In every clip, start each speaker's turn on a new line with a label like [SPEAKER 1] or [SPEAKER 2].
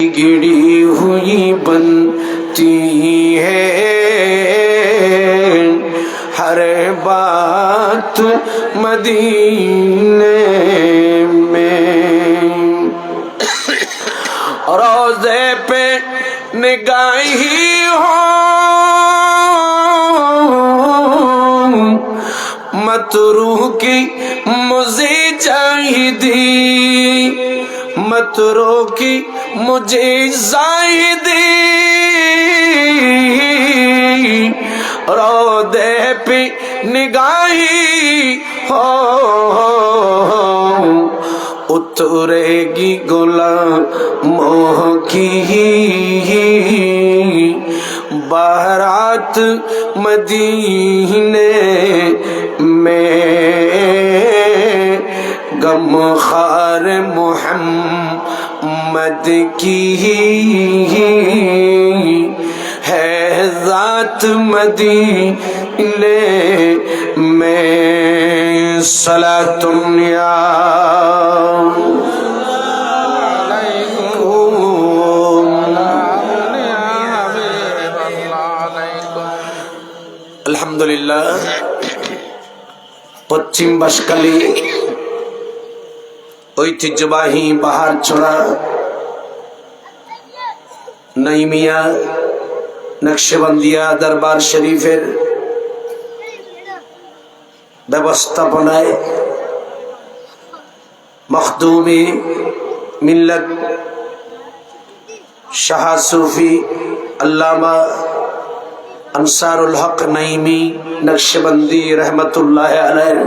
[SPEAKER 1] गिरी हुई बनती है हर बात मदीने में। रोज़े पे निगाही हो मतरूह की मुझे चाहिदी, मतरो की मुझे जाहिदी। रोदे पे निगाही हो उतरेगी गुलामों की बारात मदीने में। गमखार मोहम्मद की है ज़ात मदीने में। सलातुन या আলহামদুলিল্লাহ। পশ্চিম বাঁশখালী ঐতিহ্যবাহী পাহাড়ছড়া নাইমিয়া নকশবন্দিয়া দরবার শরীফের ব্যবস্থাপনায় মখদুমে মিল্লাত শাহ সুফি আল্লামা আনসারুল হক নাইমি নকশবন্দি रहमतुल्लाह अलैह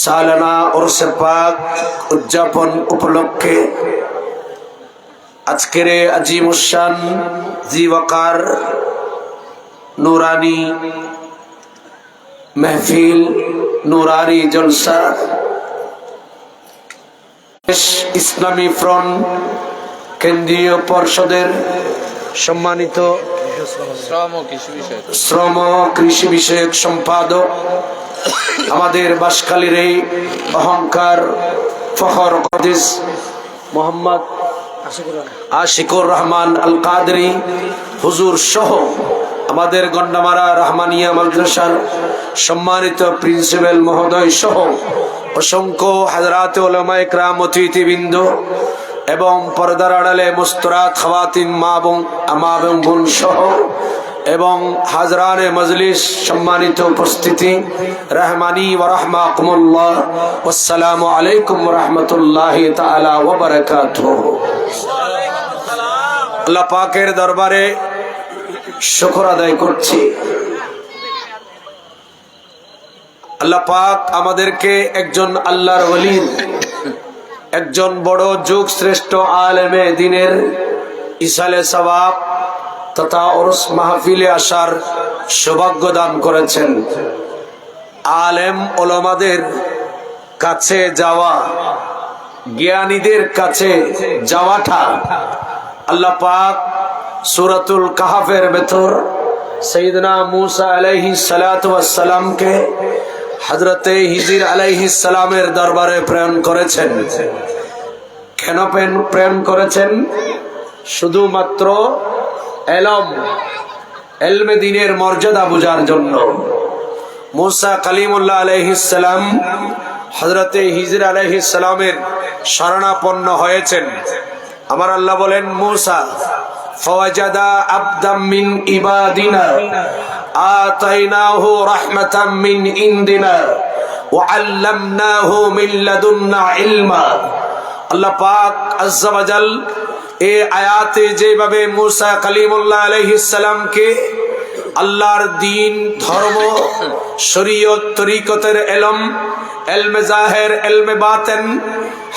[SPEAKER 1] सालाना उर्स पाक उद्यापन उपलक्षे आजकेर अजीमुशान जीवकार नूरानी महफिल नूरानी जलसा इस्लामी फ्रंट केंद्रीय परिषदेर सम्मानित श्रम कृषि विषयक सम्पादक আমাদের বাঁশখালীর এই অহংকার ফখর কদিস মোহাম্মদ আশিকুর রহমান আল কাদরি হুজুর সহ আমাদের গন্ডামারা রহমানিয়া মাদ্রাসার সম্মানিত প্রিন্সিপাল মহোদয় সহ অসংখ্য হযরত উলামায়ে কেরাম অতিথিবৃন্দ এবং পর্দার আড়ালে মুস্তরাত খাওয়াতিন মা এবং বোন সহ এবং হাজরানে মজলিস সম্মানিত উপস্থিতি রহমানি ওয়া রাহমাকুমুল্লাহ। আসসালামু আলাইকুম ওয়া রাহমাতুল্লাহি তাআলা ওয়া বারাকাতুহু। আল্লাহ পাকের দরবারে শুকর আদায় করছি। আল্লাহ পাক আমাদেরকে একজন আল্লাহর ওলি, একজন বড় যুগ শ্রেষ্ঠ আলেমে দ্বীনের ইসালে সওয়াব তথা উরুস মাহফিলে আসার সৌভাগ্য দান করেছেন। আলেম ওলামাদের কাছে যাওয়া, জ্ঞানীদের কাছে যাওয়াটা আল্লাহ পাক সূরাতুল কাহফের ভেতর সাইয়েদনা মূসা আলাইহিস সালাতু ওয়াস সালামকে হযরতে হিজর আলাইহিস সালামের দরবারে প্রেরণ করেছেন। কেন প্রেরণ করেছেন? শুধুমাত্র এলমে দ্বীনের মর্যাদা বোঝার জন্য। মূসা কালিমুল্লাহ আলাইহিস সালাম হযরতে হিজর আলাইহিস সালামের শরণাপন্ন হয়েছেন। আমার আল্লাহ বলেন, মূসা ফাওয়াজাদা আবদাম মিন ইবাদিনা আতাইনাহু রাহমাতাম মিন ইনদিনা ওয়া আল্লামনাহু মিন লাদুন্না ইলমা। আল্লাহ পাক আযজা ওয়া জাল এই আয়াতে যেভাবে মূসা কালিমুল্লাহ আলাইহিস সালামকে আল্লাহর দ্বীন, ধর্ম, শরীয়ত, তরিকতের ইলম, ইলমে জাহির, ইলমে বাতিন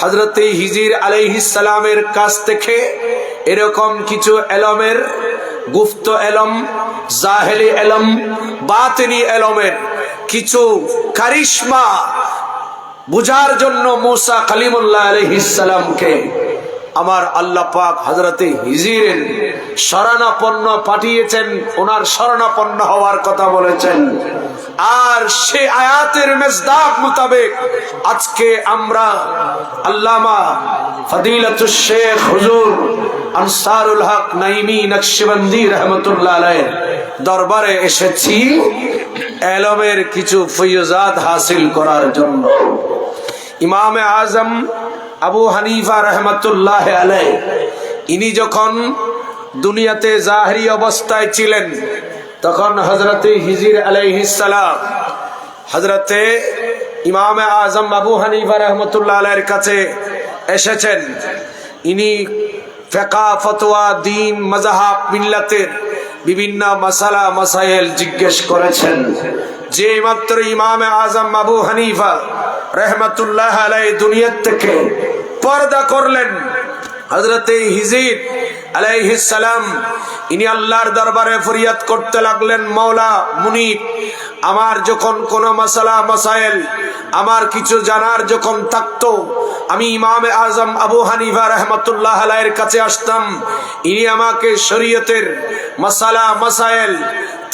[SPEAKER 1] হযরত হিজর আলাইহিস সালামের কাছ থেকে এরকম কিছু ইলমের, গুপ্ত ইলম, জাহেলি ইলম, বাতিনি ইলমের কিছু কারিশমা বুঝার জন্য মূসা কালিমুল্লাহ আলাইহিস সালামকে আমার আল্লাহ পাক হযরতে হিজরের শরণাপন্ন পাঠিয়েছেন, ওনার শরণাপন্ন হওয়ার কথা বলেছেন। আর সে আয়াতের মেজদাক মোতাবেক আজকে আমরা আল্লামা ফদিলাতুশ শেখ হুজুর আনসারুল হক নাইমি নকশবন্দি রহমাতুল্লাহ আলাইহির দরবারে এসেছি ইলমের কিছু ফয়জাত হাসিল করার জন্য। ইমাম আজম আবু হানিফা রহমাতুল্লাহ আলাইহি ইনি যখন দুনিয়াতে জাহিরি অবস্থায় ছিলেন তখন হযরতে হিজর আলাইহিস সালাম হযরতে ইমাম আজম আবু হানিফা রহমাতুল্লাহ আলাইহির কাছে এসেছেন। ইনি ফিকহ ফতোয়া দ্বীন মাযহাব মিল্লাতের বিভিন্ন মাসালা মাসাইল জিজ্ঞেস করেছেন। যে মাত্র ইমাম আজম আবু হানিফা রহমাতুল্লাহ আলাইহি দুনিয়া থেকে পর্দা করলেন, হযরতে হিজর আলাইহিস সালাম ইনি আল্লাহর দরবারে ফরিয়াদ করতে লাগলেন, মাওলা মুনিব, আমার যখন কোন মাসালা মাসাইল আমার কিছু জানার যখন থাকতো আমি ইমাম আজম আবু হানিফা রহমাতুল্লাহ আলাইহির কাছে আসতাম। ইনি আমাকে শরীয়তের মাসালা মাসাইল,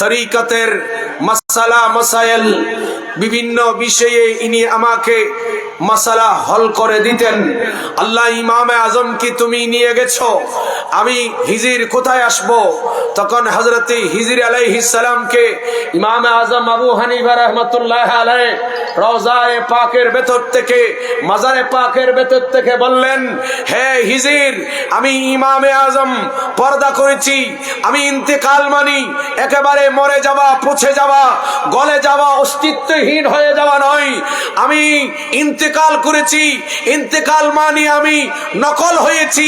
[SPEAKER 1] তরিকতের মাসালা মাসাইল, বিভিন্ন বিষয়ে ইনি আমাকে মাসালা হল করে দিতেন। আল্লাহ ইমাম আজমকে তুমি নিয়ে গেছো, আমি হিজর কোথায় আসব? তখন হযরতে হিজর আলাইহিস সালামকে ইমাম আজম আবু হানিফা রাহমাতুল্লাহ আলাইহি রওজায়ে পাকের ভেতর থেকে, মাজারে পাকের ভেতর থেকে বললেন, হে হিজর, আমি ইমাম আজম পর্দা করেছি, আমি ইন্তেকাল মানি একেবারে মরে যাওয়া, পচে যাওয়া, গলে যাওয়া, অস্তিত্বহীন হয়ে যাওয়া নয়। আমি ইন্তেকাল করেছি, ইন্তেকাল মানি আমি নকল হয়েছি,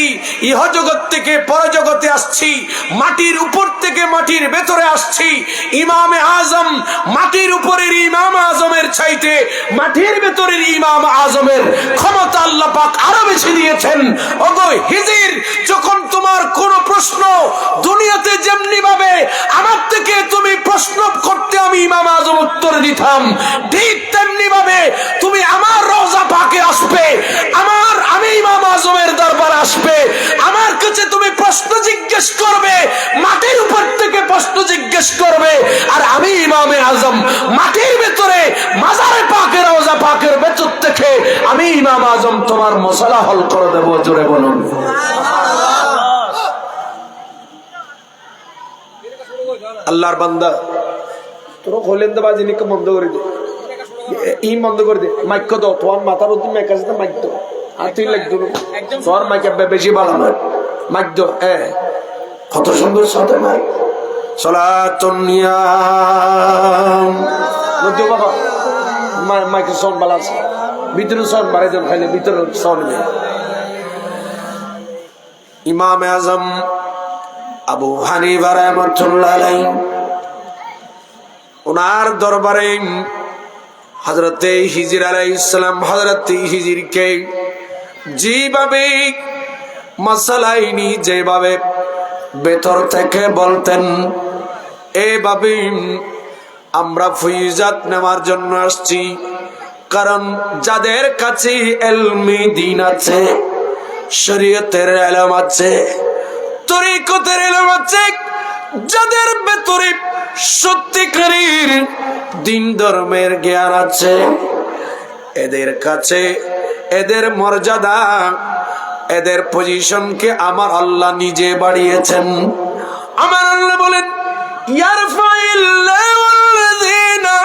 [SPEAKER 1] ইহজগৎ থেকে পরজগতে আসছি, মাটির উপর থেকে মাটির ভেতরে আসছি। ইমাম আজম মাটির উপরের ইমাম আজমের চাইতে মাটির ভেতরের ইমাম আজমের ক্ষমতা আল্লাহ পাক আরো বেশি দিয়েছেন। ওগো হিজর, যখন তোমার কোন প্রশ্ন দুনিয়াতে যেমনি ভাবে আমার থেকে তুমি প্রশ্ন করতে আমি ইমাম আজম উত্তর দিতাম, ঠিক তেমনি ভাবে তুমি আমার রওজা পাকে আসবে, আমি ইমাম আজমের দরবারে আসবে, আমার কাছে তুমি প্রশ্ন জিজ্ঞেস করবে, মাটির উপর থেকে প্রশ্ন জিজ্ঞেস করবে, আর আমি ইমাম আজম মাটির ভেতরে মাজারে পাকে রওজা পাকের ভেতর থেকে আমি ইমাম আজম তোমার মশলা হল করে দেব। জোরে বলুন আল্লাহর বান্দা, তোর হলেন তো বাজি নিকে বন্ধ করে দে, ই বন্ধ করে দে, মাইক দাও, তোমার মাথার উদ্দিন মাইক আছে, মাইক দাও, আর তুই লাগতো তোর মাইক বেশি ভালো নয়, মাইক দাও। কত সুন্দর সাথে মাইক সালাতুন নিয়াম নদী বাবা, মাইকের সাউন্ড ভালো আছে, ভিতরে সাউন্ড বাড়াই দেন, খাইলে ভিতরে সাউন্ড নেই। ইমাম আজম আবু হানিফা রাহমাতুল্লাহ আলাইহি ওনার দরবারে হযরতে হিজর আলাইহিস সালাম হযরতে হিজরকে যেভাবে মাসালাইনি যেভাবে ভেতর থেকে বলতেন, এভাবে আমরা ফয়জাত নেওয়ার জন্য আসছি। কারণ যাদের কাছে ইলমে দ্বীন আছে, শরীয়তের ইলম আছে, তরিকতের ইলম আছে, যাদের ভেতরে সত্যিকারের দ্বীন ধর্মের জ্ঞান আছে, এদের কাছে এদের মর্যাদা, এদের পজিশনকে আমার আল্লাহ নিজে বাড়িয়েছেন। আমার আল্লাহ বলেন, ইয়ারফাইল্লাহু আল্লাযীনা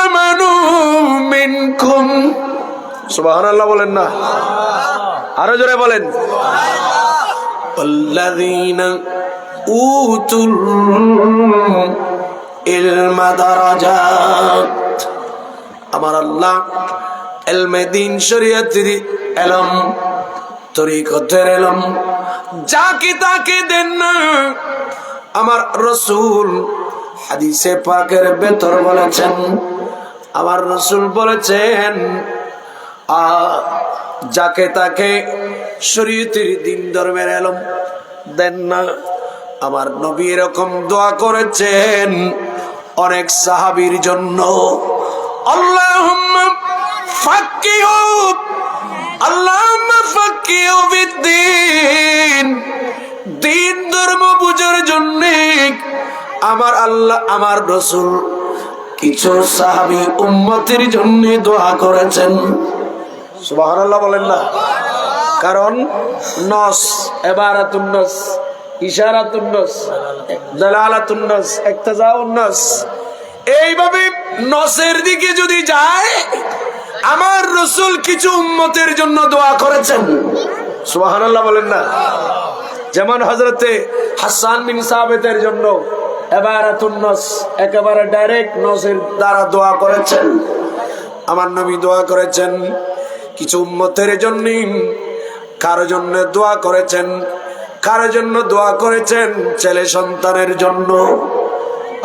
[SPEAKER 1] আমানু মিনকুম, সুবহানাল্লাহ বলেন না, আরো জোরে বলেন, আল্লাযীনা উতুল ইলমা দারাজাত। আমার আল্লাহ ইলমে দ্বীন, শরীয়তের ইলম, তরিকতের ইলম যাকে তাকে দেন না। আমার রাসূল হাদিসে পাকের ভেতর বলেছেন, আমার রাসূল বলেছেন, যাকে তাকে শরীয়তের দ্বীন ধর্মের ইলম দেন না। আমার নবী এরকম দোয়া করেছেন অনেক সাহাবীর জন্য, আল্লাহুম্মা ফাক্কিহু, আল্লাহুম্মা ফাক্কিহু আমার আল্লাহ আমার রাসূল কিছু সাহাবী উম্মতের জন্য দোয়া করেছেন। সুবহানাল্লাহ বলেন না? কারণ নস, ইবারাতুন নস, ইশারাতুন নস, দালালাতুন নস, ইক্তিজাউন নস, এইভাবে নসের দিকে যদি যায়, আমার রাসূল কিছু উম্মতের জন্য দোয়া করেছেন। সুবহানাল্লাহ বলেন না? যেমন হযরতে হাসান বিন সাবিতের জন্য ইবারাতুন নস, একেবারে ডাইরেক্ট নসের দ্বারা দোয়া করেছেন। আমার নবী দোয়া করেছেন কিছু উম্মতের জন্য, কার জন্য দোয়া করেছেন? কার জন্য দোয়া করেছেন? ছেলে সন্তানের জন্য।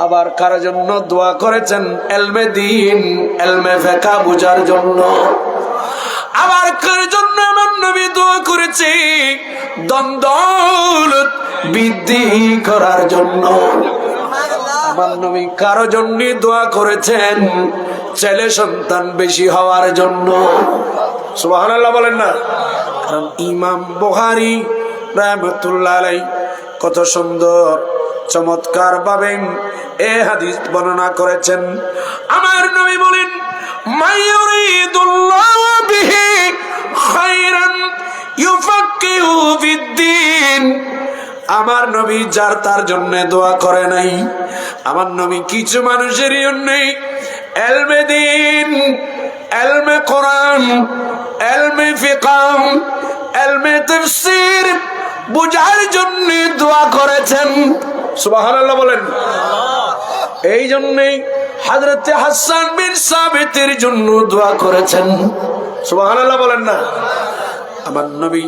[SPEAKER 1] আবার কার জন্য দোয়া করেছেন? ইলমে দ্বীন, ইলমে ফিকহ বুঝার জন্য। আবার কার জন্য আমার নবী দোয়া করেছে? ধন দৌলত বৃদ্ধি করার জন্য। আমার নবী কারো জন্য দোয়া করেছেন? ছেলে সন্তান বেশি হওয়ার জন্য। সুবহানাল্লাহ বলেন না? কারণ ইমাম বুখারী রাহমাতুল্লাহ আলাইহি কত সুন্দর চমৎকার ভাবে এই হাদিস বর্ণনা করেছেন। আমার নবী বলেন, মাইয়ুরিদুল্লাহু বিহি খায়রান ইউফাক্কিহু ফিদ্দীন। আমার নবী যার তার জন্য দোয়া করে নাই। আমার নবী কিছু মানুষের জন্য ইলমে দ্বীন, ইলমে কোরআন, ইলমে ফিকহ, ইলমে তাফসীর বুঝার জন্য দোয়া করেছেন। সুবহানাল্লাহ বলেন। এই জন্যই হযরত হাসান বিন সাবিতের জন্য দোয়া করেছেন। সুবহানাল্লাহ বলেন না? আমার নবী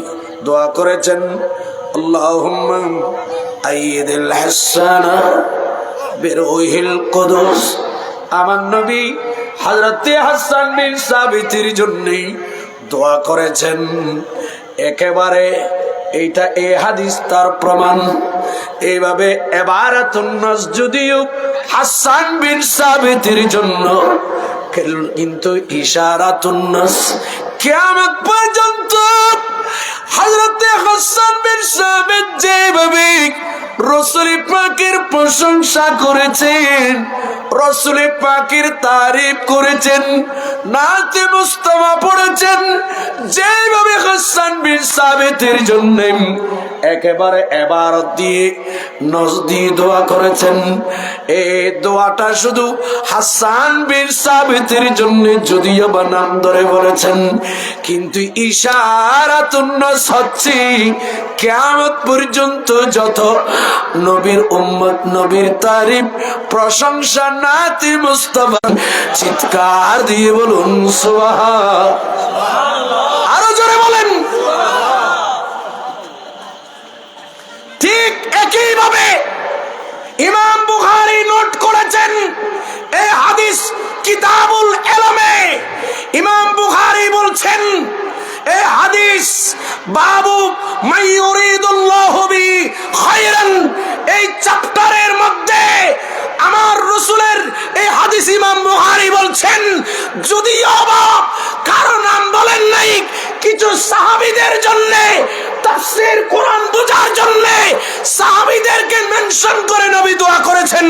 [SPEAKER 1] দোয়া করেছেন, আল্লাহুম্মা আইয়িদিল হাসানা বিরূহিল কুদুস। আমার নবী হযরত হাসান বিন সাবিতের জন্য দোয়া করেছেন। একেবারে এইটা এই হাদিস তার প্রমাণ। এইভাবে ইবারাতুন নাস যদিও হাসান বিন সাবিতের জন্য, কিন্তু ইশারাতুন নাস কিয়ামত পর্যন্ত হযরত হাসান বিন সাবিত যেভাবে রাসূল পাকের প্রশংসা করেছেন, রাসূল পাকের তারিফ করেছেন, নাতে মুস্তাফা পড়েছেন, যেভাবে হাসান বিন সাবিতের জন্য একেবারে ইবারত দিয়ে নজ দিয়ে দোয়া করেছেন, এই দোয়াটা শুধু হাসান বিন সাবিতের জন্য যদিও বা নাম ধরে বলেছেন, কিন্তু ইশারাতুন নাস হচ্ছে কিয়ামত পর্যন্ত যত নবীর উম্মত নবীর তারিফ প্রশংসা নাতে মুস্তাফা চিৎকার দিয়ে বলুন সুবহানাল্লাহ। আরো জোরে বলেন। ঠিক একই ভাবে ইমাম বুখারী নোট করেছেন এই হাদিস কিতাবুল ইলমে। ইমাম বুখারী বলছেন এই হাদিস বাবু মাইয়ুরিদুল্লাহু বি খায়রান, এই চ্যাপ্টারের মধ্যে আমার রাসূলের এই হাদিস ইমাম বুখারী বলছেন, যদিও বা কারো নাম বলেন নাই, কিছু সাহাবীদের জন্য তাফসীর কোরআন বোঝার জন্য সাহাবীদেরকে মেনশন করে নবী দোয়া করেছেন,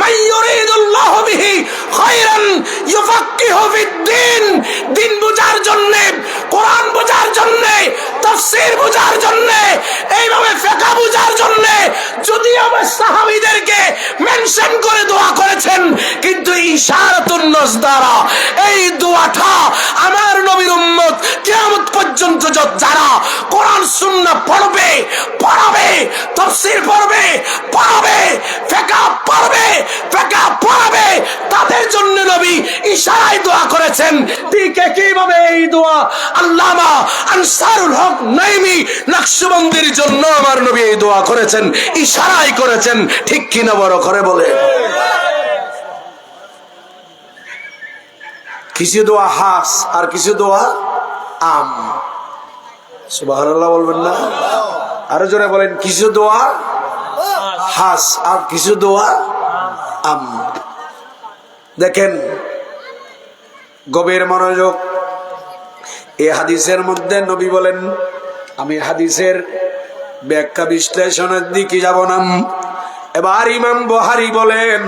[SPEAKER 1] মাইয়ুরিদুল্লাহু বিহি খায়রান ইউফাক্কিহু ফিদ্দীন। দিন বোঝার জন্য, কোরআন বোঝার জন্য, তাফসীর বোঝার জন্য, এইভাবে ফিকহ বোঝার জন্য যদিও বা সাহাবীদেরকে মেনশন করে দোয়া করেছেন, কিন্তু ইশারাতুন নাস দ্বারা এই দোয়াটা আমার নবীর উম্মত কিয়ামত পর্যন্ত যারা কোরআন সুন্নাহ পড়বে, পড়াবে, তাফসীর পড়বে, পড়াবে, ফিকহ পড়বে, ফিকহ পড়াবে, তাদের জন্য নবী ইশারায় দোয়া করেছেন। ঠিক একইভাবে এই দোয়া আল্লামা আনসারুল হক নাইমি নকশবন্দির জন্য আমার নবী এই দোয়া করেছেন, ইশারায় করেছেন। ঠিক কিনা বড় করে বলে? কিছু দোয়া হাস আর কিছু দোয়া আম। সুবহানাল্লাহ বলবেন না? আরো জোরে বলেন। কিছু দোয়া হাস আর কিছু দোয়া আম। দেখেন, গভীর মনোযোগ। এই হাদিসের মধ্যে নবী বলেন, আমি হাদিসের ব্যাখ্যা বিশ্লেষণের দিকে যাব না, এবার ইমাম বুখারী বলেন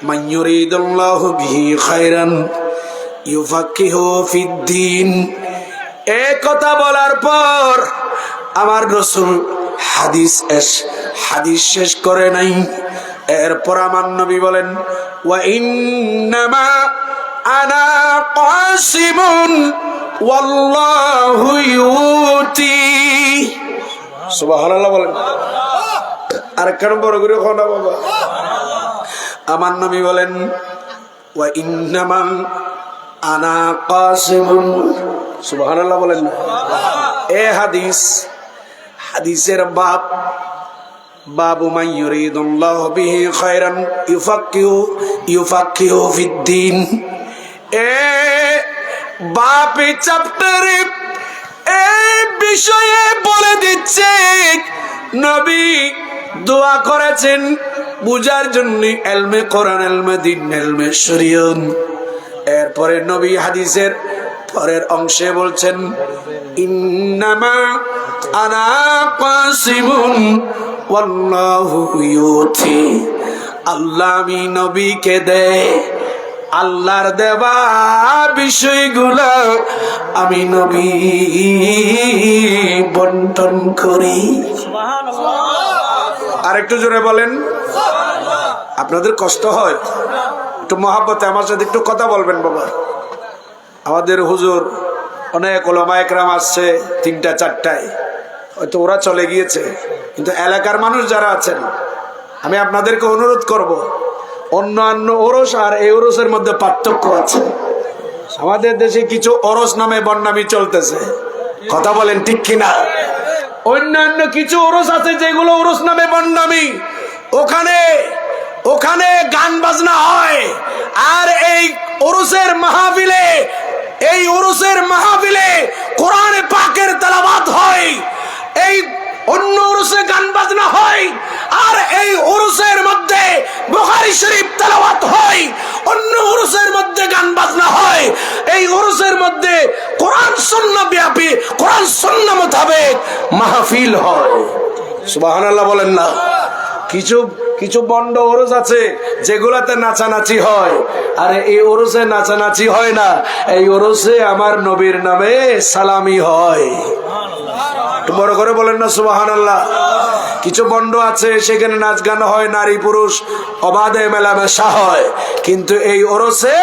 [SPEAKER 1] মাইয়ুরিদুল্লাহু বিহি খায়রান ইউফাক্কিহু ফিদ্দীন। এই কথা বলার পর আমার রাসূল হাদিস শেষ করে নাই। এরপর আমার নবী বলেন ওয়া ইন্নামা আনা কাসিমুন ওয়াল্লাহু ইউতি। সুবহানাল্লাহ বলেন। আর কেন বড় করে কথা বাবা। আমার নবী বলেন ওয়া ইন্নামা আনা কাসিমুন। সুবহানাল্লাহ বলেন। এই হাদিসের বাবু মান ইউরিদুল্লাহু বিহি খায়রান ইউফাক্কিহু ফিদ্দীন। বাপি চ্যাপ্টারে এই বিষয়ে বলে দিচ্ছে নবী দোয়া করেছেন বুঝার জন্য, ইলমে কোরআন, ইলমে দ্বীন, ইলমে শরীয়ত। এরপরে নবী হাদিসের পরের অংশে বলছেন ইন্নামা আনা কাসিমুন ওয়াল্লাহু ইউতি। আল্লাহ আমি নবীকে দেয়, আল্লাহর দেওয়া বিষয়গুলো আমি নবী বন্টন করি। আরেকটু জোরে বলেন। আপনাদের কষ্ট হয়? একটু মহাব্বতে আমার সাথে একটু কথা বলবেন বাবা। আমাদের হুজুর অনেক ওলামা একরাম আসছে 3টা 4টায়, হয়তো ওরা চলে গিয়েছে, কিন্তু এলাকার মানুষ যারা আছেন আমি আপনাদেরকে অনুরোধ করব, অন্যান্য ওরস আর এই ওরসের মধ্যে পার্থক্য আছে। আমাদের দেশে কিছু ওরস নামে বন্যামি চলতেছে, কথা বলেন ঠিক কিনা? অন্যান্য কিছু ওরস আছে যেগুলো ওরস নামে বন্যামি, ওখানে গান বাজনা হয়। আর এই ওরসের মাহফিলে কোরআনে পাকের তেলাওয়াত হয়। এই অন্য ওরসে গান বাজনা হয়, আর এই ওরসের মধ্যে বুখারী শরীফ তেলাওয়াত হয়। অন্য ওরসের মধ্যে গান বাজনা হয়, এই ওরসের মধ্যে কোরআন সুন্নাহ ব্যাপী, কোরআন সুন্নাহ মোতাবেক মাহফিল হয়। সুবহানাল্লাহ বলেন না? কিছু বন্ড ওরস আছে যেগুলাতে নাচানাচি হয়, আর এই ওরসে নাচানাচি হয় না, এই ওরসে আমার নবীর নামে সালামি হয়। বড় করে বলেন না সুবহানাল্লাহ। কিছু বন্ড আছে সেখানে নাচ গান হয়, নারী পুরুষ অবাধে মেলামেশা হয়, কিন্তু এই ওরসে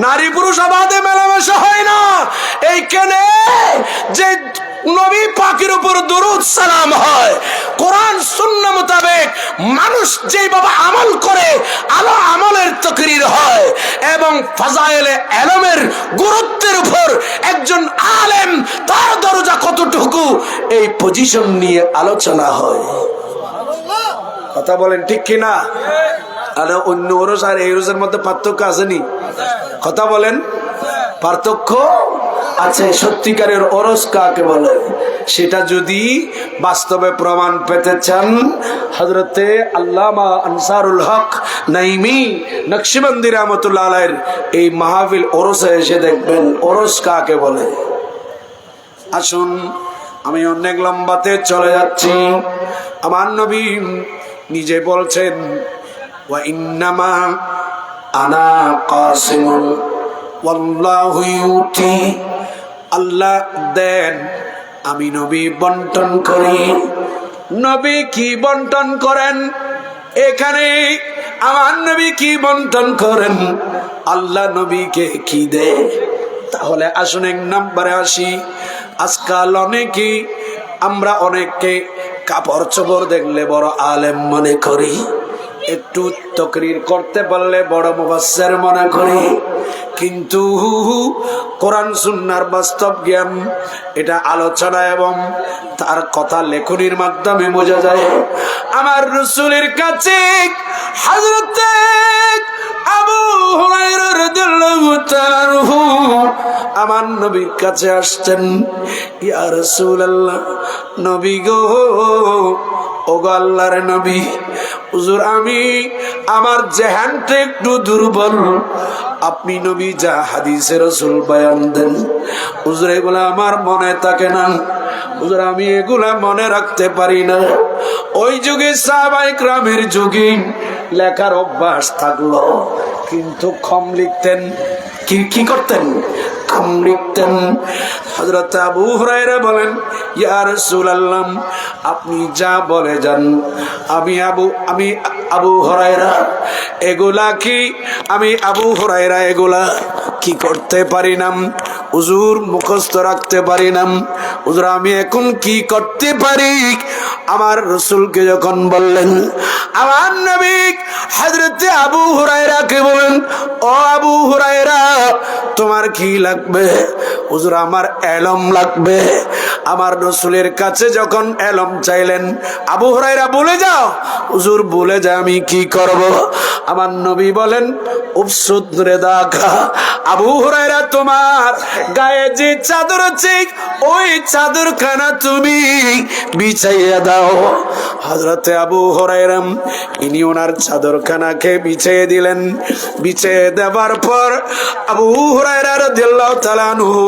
[SPEAKER 1] নারী পুরুষ অবাধে মেলামেশা হয় না। এইখানে যে নবী পাকের উপর দরুদ সালাম হয়, কোরআন সুন্নাহ মোতাবেক মানুষ যেভাবে আমল করে আলো আমলের তাকরীর হয়, এবং ফাজাইলে ইলমের গুরুত্বের উপর একজন আলেম তার দরজা কতটুকু এই পজিশন নিয়ে আলোচনা হয়। কথা বলেন ঠিক কিনা? আর অন্য ওরস আর এই ওরসের মধ্যে পার্থক্য আসেনি? কথা বলেন। পার্থক্য আছে। সত্যিকারের ওরস কাকে বলে সেটা যদি বাস্তবে প্রমাণ পেতে চান, হযরতে আল্লামা আনসারুল হক নাইমি নকশবন্দি রাহমাতুল্লাহ আলাইহির এই মাহফিল ওরসে এসে দেখবেন ওরস কাকে বলে। আসুন, আমি অনেক লম্বাতে চলে যাচ্ছি। আমার নবী নিজে বলছেন ওয়া ইন্নামা আনা কাসিমুন ওয়াল্লাহু ইউতি। আল্লাহ দেন, আমি নবী বন্টন করি। নবী কি বন্টন করেন? এখানে আমার নবী কি বন্টন করেন? আল্লাহ নবীকে কি দেয়? তাহলে আসুন 1 নম্বরে আসি। আজকাল আমরা অনেককে কাপড় চোপড় দেখলে বড় আলেম মনে করি, একটু তাকরীর করতে পারলে বড় মুফাসসির মনে করি, কিন্তু কোরআন সুন্নাহর বাস্তব জ্ঞান এটা আলোচনা এবং তার কথা লেখনির মাধ্যমে বোঝা যায়। আমার রাসূলের কাছে হযরত আবু হুরায়রা রাদিয়াল্লাহু তাআলা আমার নবীর কাছে আসছেন, ইয়া রাসূলুল্লাহ, নবী গো, ওগো আল্লাহর নবী, হুজুর আমি আমার জেহানটা একটু দুর্বল, আপনি নবী যা হাদিসে রাসূল বয়ান দেন হুজুর এগুলা আমার মনে থাকে না, হুজুর আমি এগুলা মনে রাখতে পারি না। ওই যুগে সাহাবায়ে কেরামের যুগে লেখার অভ্যাস থাকলো, কিন্তু কম লিখতেন। কি করতেন? কম লিখতেন। হযরত আবু হুরায়রা বলেন, ইয়া রাসূলুল্লাহ, আপনি যা বলে যান। আমি আবু হুরায়রা এগুলা কি আমি আবু হুরায়রা এগুলা কি করতে পারি না, হুজুর মুখস্থ রাখতে পারি না। হুজুর আমি এখন কি করতে পারি? আমার রাসূলকে যখন বললেন, আমার নবী হযরত আবু হুরায়রাকে বলেন, ও আবু হুরায়রা তোমার কি লাগবে? হুজুর আমার এলম লাগবে। আমার রাসূলের কাছে যখন এলম চাইলেন, আবু হুরায়রা বলে যাও। হুজুর বলে যা, আমি কি করব? আমার নবী বলেন, উফসুদ রেদাকা, আবু হুরায়রা তোমার গায়ে যে চাদর আছে ওই চাদরখানা তুমি বিছাইয়া দাও। হযরতে আবু হুরায়রা ইনি ওনার চাদরখানাকে বিছিয়ে দিলেন। বিছিয়ে দেওয়ার পর আবু হুরায়রা রাদিয়াল্লাহু তাআলা আনহু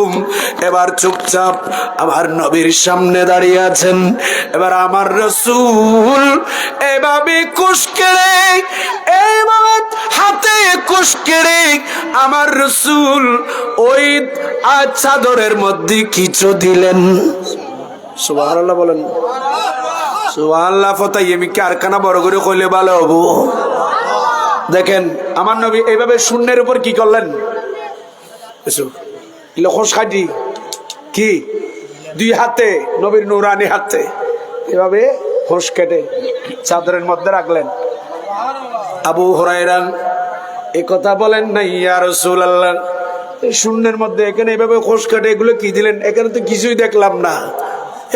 [SPEAKER 1] এবার চুপচাপ আমার নবীর সামনে দাঁড়িয়ে আছেন। এবার আমার রাসূল এভাবে কুশকেড়ে, এইভাবে হাতে কুশকেড়ে আমার রাসূল ওই চাদরের মধ্যে কিছু দিলেন। সুবহানাল্লাহ বলেন। সুবহানাল্লাহ। ফতাই আমি কারখানা বড় করে কইলে ভালো হবো। দেখেন আমার নবী এইভাবে শূন্যের উপর কি করলেন? লখসখাটি কি দুই হাতে, নবীর নুরানি হাতে এভাবে হোস কেটে চাদরের মধ্যে রাখলেন। আবু হুরায়রা এই কথা বলেন না, ইয়া রাসূলুল্লাহ এই শূন্যের মধ্যে এখানে এভাবে খোস কেটে এগুলো কি দিলেন? এখানে তো কিছুই দেখলাম না।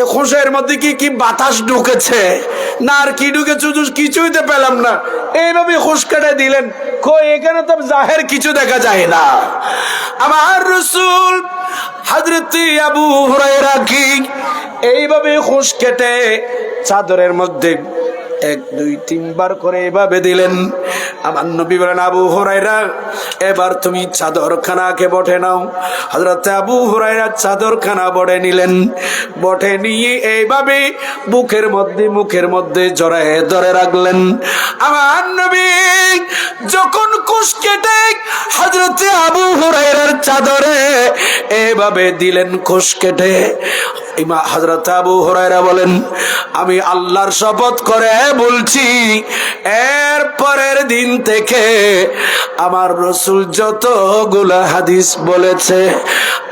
[SPEAKER 1] এই খোসের মধ্যে কি বাতাস ঢুকেছে না আর কি ঢুকেছে? কিছুই তো পেলাম না। এইভাবে খোস কেটে দিলেন, কই এখানে তো জাহের কিছু দেখা যায় না। আমার রাসূল হযরত আবু হুরায়রা কি এইভাবে খোস কেটে চাদরের মধ্যে 1 2 3 বার করে এভাবে দিলেন। আমার নবী বলেন, আবু হুরায়রা এবার তুমি চাদরখানাকে বটে নাও। হযরত আবু হুরায়রা চাদরখানা বটে নিলেন। বটে নিয়ে এইভাবে মুখের মধ্যে জড়ায় ধরে রাখলেন। আমার নবী যখন কুশ কেটে হযরত আবু হুরায়রার চাদরে এভাবে দিলেন কুশ কেটে, হযরত আবু হুরায়রা বলেন, আমি আল্লাহর শপথ করে বলছি এর পরের দিন থেকে আমার রাসূল যতগুলা হাদিস বলেছে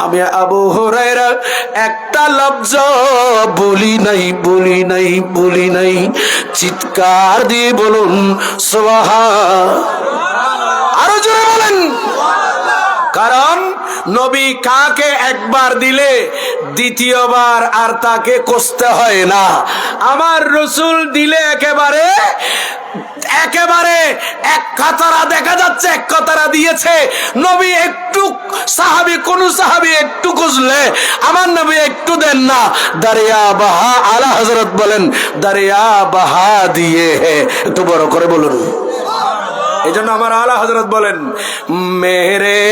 [SPEAKER 1] আমি আবু হুরায়রা একটা লফজ বলি নাই। চিৎকার দিয়ে বলুন সুবহান। আরো জোরে বলেন। কারণ নবী কাকে একবার দিলে দ্বিতীয়বার আর তাকে কষতে হয় না। আমার রাসূল দিলে একেবারে এক কাতারা দেখা যাচ্ছে, এক কাতারা দিয়েছে। নবী একটু কোন সাহাবী একটু খুঁজলে আমার নবী একটু দেন না। দরিয়া বাহা, আলা হযরত বলেন দরিয়া বাহা দিয়ে। একটু বড় করে বলুন। এই জন্য আমার আলা হযরত বলেন, মেরে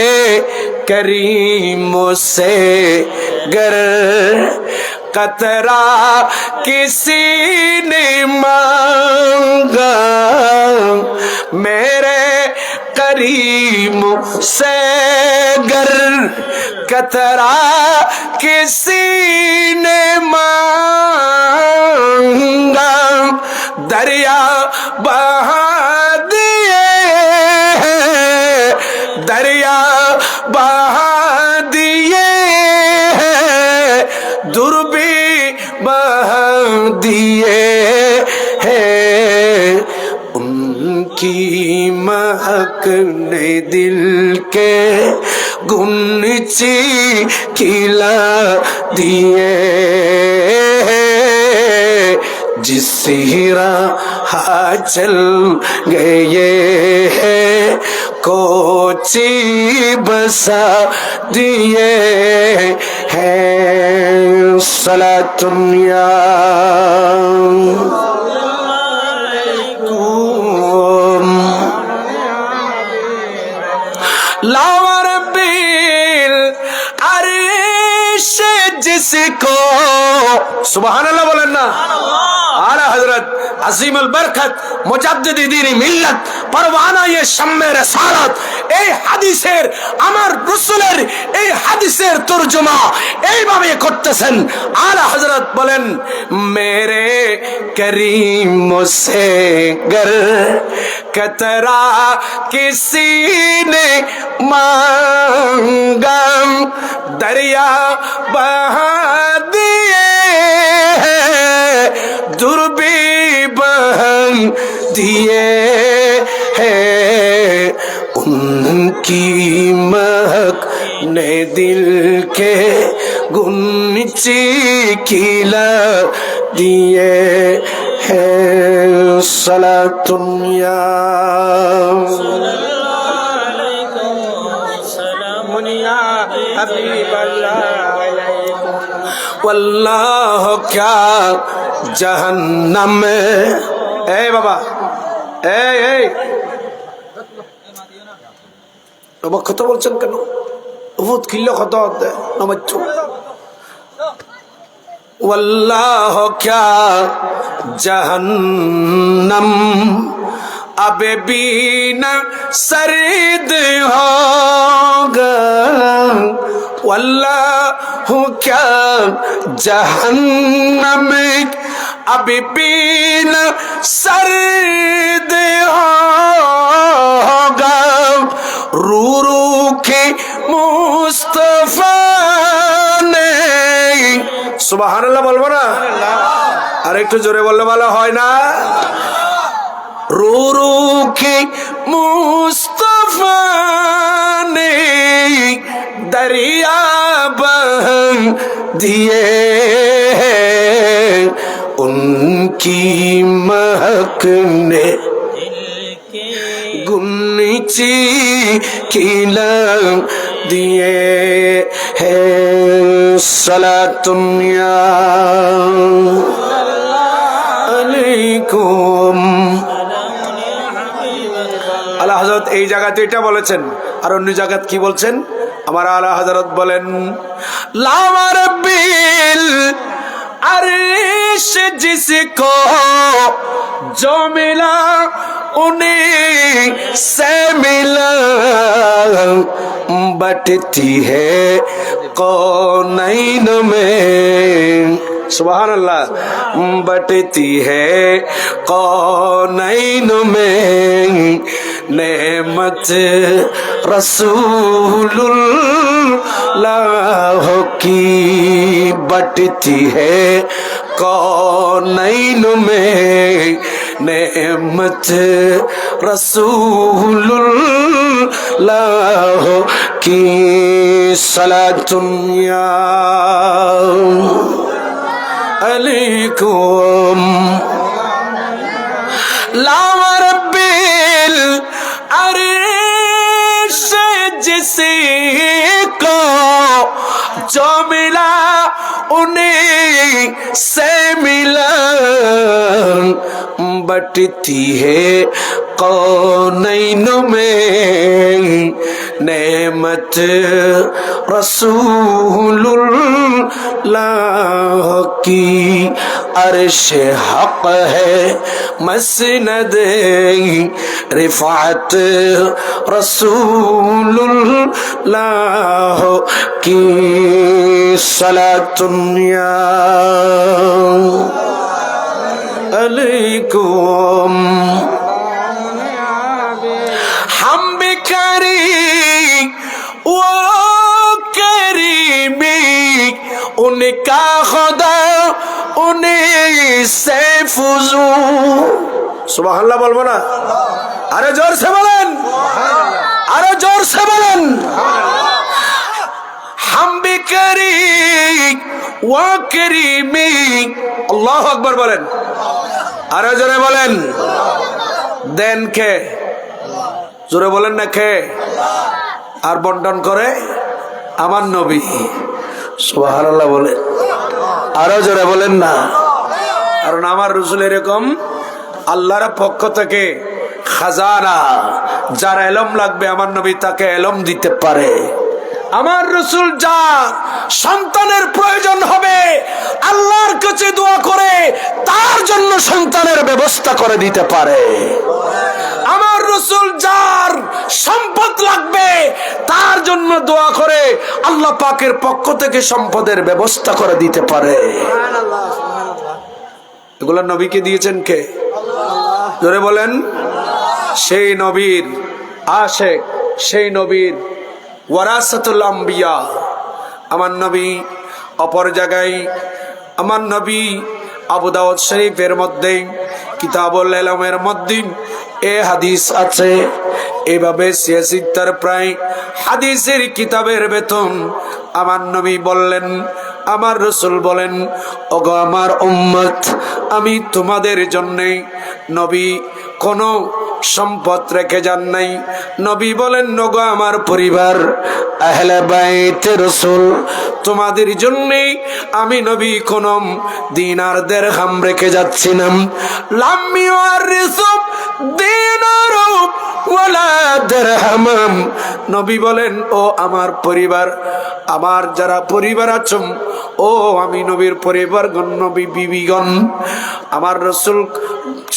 [SPEAKER 1] করিম সে গর कतरा किसी ने मांगा, मेरे करीम से गर कतरा किसी ने मांगा, दरिया बहा दिए, दरिया बहा दिए, दुर्बी बहा दिए हैं, उनकी महक ने दिल के गुनची खिला दिए, जिस राह चल गए कोची बसा दिए हैं, सलातुन या लावर बिल अर्श जिसको, सुभान अल्लाह बोलें ना। आला हजरत अजीम अल बरकत मुजद्दिद दीन मिल्लत परवाना ये शम्मे रिसालत এই হাদিসের আমার রাসূলের এই হাদিসের তরজমা এইভাবে করতেছেন। আলা হযরত বলেন মেরে করিম से गर कतरा किसी ने मांगा दरिया बहा दिए दुर्बी बहन दिए हैं उनकी महक ने दिल के गुंची खिला दिए हैं सलातुन या वल्लाह क्या जहन्नम में ए बाबा ए তোমার কথা বলছেন কেন? বহুত কিল্লো কথা হতে নমাচ্ছ वल्लाह क्या जहन्नम अब भी न सर्द होगा वल्लाह क्या जहन्नम अब भी न सर्द होगा रू रू के मुस्तफा ने সুবহানাল্লাহ বলবো না? আর একটু জোরে বললে ভালো হয় না? রু রু के मुस्तफा ने दरिया बहन दिए उनकी महक ने गुन्ची खिला दिए हैं सलातुन या अलैकुम। আলা হযরত এই জায়গাতে এটা বলেছেন, আর অন্য জায়গাতে কি বলছেন? আমার আলা হযরত বলেন লামা রব্বিল अर्श जिसको जो मिला उन्हीं से मिला बटती है कौनैन में सुभान अल्लाह बटती है कौनैन में नेमत रसूलुल्लाह की बटती है कौनैन में नेमत रसूलुल्लाह की सलातुन या अलैकुम। लामा रब्बिल अर्श जिसको जो मिला उन्हीं से मिला बटती है कौनैन में नेमत रसूलुल्लाह की अर्श हक है मसनद रिफात रसूलुल्लाह की सलातुन या अलैकुम। हम भी करी वो करीमी उनका खुदा उन्हीं से फुजू सुबहानल्लाह बोलबो ना? अरे जोर से बोलें, अरे जोर से बोलें। हम भी करी वो करीमी अल्लाहु আকবার বলেন, আরো জোরে বলেন। দেন কে? জোরে বলেন না কে? আর বন্টন করে আমার নবী সুবহানাল্লাহ বলেন, আরো জোরে বলেন না। কারণ আমার রাসূল এরকম আল্লাহর পক্ষ থেকে খাজানা, যার ইলম লাগবে আমার নবী তাকে ইলম দিতে পারে। আমার রাসূল যা সন্তানের প্রয়োজন হবে আল্লাহর কাছে দোয়া করে তার জন্য ব্যবস্থা করে দিতে পারে। আমার রাসূল যার সম্পদ লাগবে তার জন্য দোয়া করে আল্লাহ পাকের পক্ষ থেকে সম্পদের ব্যবস্থা করে দিতে পারে। এগুলো নবীকে দিয়েছেন কে? জোরে বলেন। সেই নবীর আশিক, সেই নবীর ওয়ারাসাতুল আম্বিয়া। আমার নবী অপর জায়গায়, আমার নবী আবু দাউদ শরীফের মধ্যে কিতাবুল ইলমের মধ্যে এ হাদিস আছে। এভাবে ৭৬ প্রায় হাদিসের কিতাবের বেতন আমার নবী বললেন, আমার রাসূল বলেন, ওগো আমার উম্মত, আমি তোমাদের জন্যে নবী কোনো সম্পদ রেখে যান নাই। নবী বলেন, ওগো আমার পরিবার, আহলে বাইতে রাসূল, তোমাদের জন্যে আমি নবী কোনো দিনার দিরহাম রেখে যাচ্ছি না। লাম ইউরিসু দিনার ওয়ালা দিরহাম। নবী বলেন, ও আমার পরিবার, আমার যারা পরিবার আছেন, ও আমি নবীর পরিবারগণ, নবী বিবিগণ, আমার রাসূল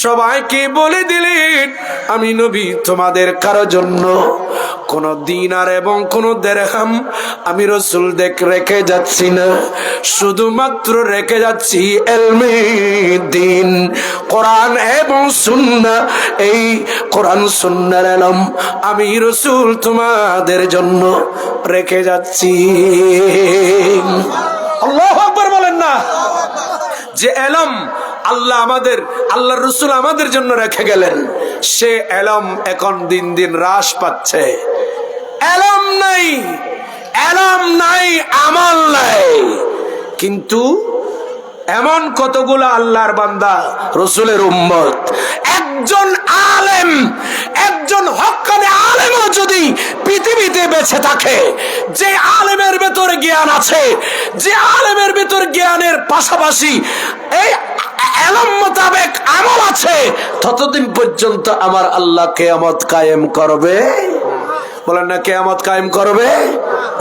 [SPEAKER 1] সবাইকে বলে দিলেন, আমি নবী তোমাদের কারো জন্য কোন দিনার এবং কোন দিরহাম আমি রাসূল রেখে যাচ্ছি না, শুধুমাত্র রেখে যাচ্ছি ইলমে দ্বীন, কোরআন এবং সুন্নাহ। এই কোরআন সুন্নাহর ইলম আমি রাসূল তোমাদের জন্য রেখে যাচ্ছি। আল্লাহু আকবার বলেন না? যে ইলম আল্লাহ আমাদের, আল্লাহর রাসূল আমাদের জন্য রেখে গেলেন, সে ইলম এখন দিন দিন হ্রাস পাচ্ছে। ইলম নাই, ইলম নাই, আমল নাই। কিন্তু এমন কতগুলো আল্লাহর বান্দা, রাসূলের উম্মত, একজন আলেম, একজন হক্কানি আলেমও যদি পৃথিবীতে বেঁচে থাকে, যে আলেমের ভেতরে জ্ঞান আছে, যে আলেমের ভেতর জ্ঞানের পাশাপাশি এই ইলম মোতাবেক আমল আছে, ততদিন পর্যন্ত আমার আল্লাহ কিয়ামত কায়েম করবে। বলেন না, কিয়ামত কায়েম করবে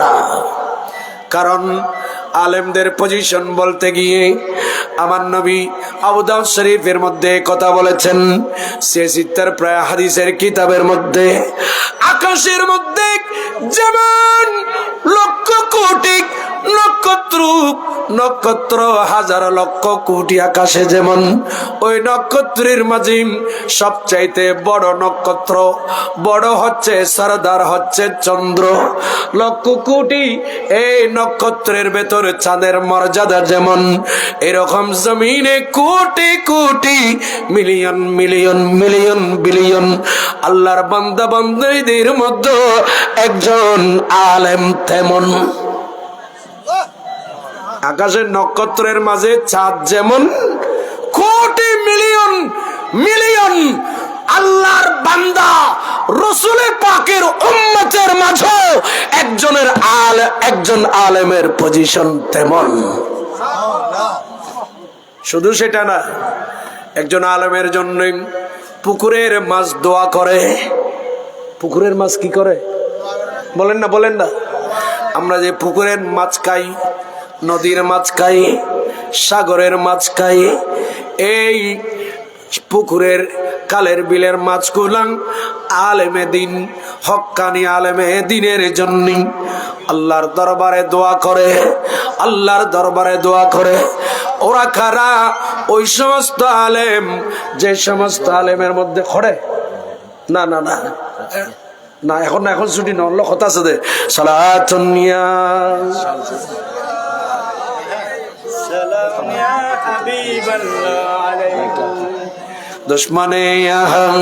[SPEAKER 1] না। কারণ আলেমদের পজিশন বলতে গিয়ে আমার নবী আবু দাউদ শরীফের মধ্যে কথা বলেছেন, ৭৬ প্রায় হাদিসের কিতাবের মধ্যে, আকাশের মধ্যে যেমন লক্ষ কোটি নক্ষত্র, নক্ষত্র হাজার লক্ষ কোটি আকাশে যেমন, ওই নক্ষত্রের মাঝে সবচাইতে বড় নক্ষত্র, বড় হচ্ছে সরদার হচ্ছে চন্দ্র। লক্ষ কোটি এই নক্ষত্রের ভেতরে চাঁদের মর্যাদা যেমন, এরকম জমিনে crore crore million million million billion আল্লাহর বান্দা বান্দাদের মধ্যে একজন আলেম তেমন। আকাশের নক্ষত্রের মাঝে চাঁদ যেমন, কোটি মিলিয়ন মিলিয়ন আল্লাহর বান্দা রাসূলের পাকের উম্মতের মাঝে একজন আলেমের পজিশন তেমন। শুধু সেটা না, একজন আলেমের জন্য পুকুরের মাছ দোয়া করে। পুকুরের মাছ কি করে? বলেন না, বলেন না। আমরা যে পুকুরের মাছ খাই, নদীর মাছ খাই, সাগরের মাছ খাই, এই পুকুরের কালের বিলের মাছগুলাম আলেমে দিন, হক্কানি আলেমে দিনের জন্য আল্লাহর দরবারে দোয়া করে, আল্লাহর দরবারে দোয়া করে। ওরা কারা? ওই সমস্ত আলেম, যে সমস্ত আলেমের মধ্যে খড়ে না না না না, এখন না, এখন ছুটি না, অন্য কথা আছে দে। সালাতুন নিয়া दुश्मने यहाँ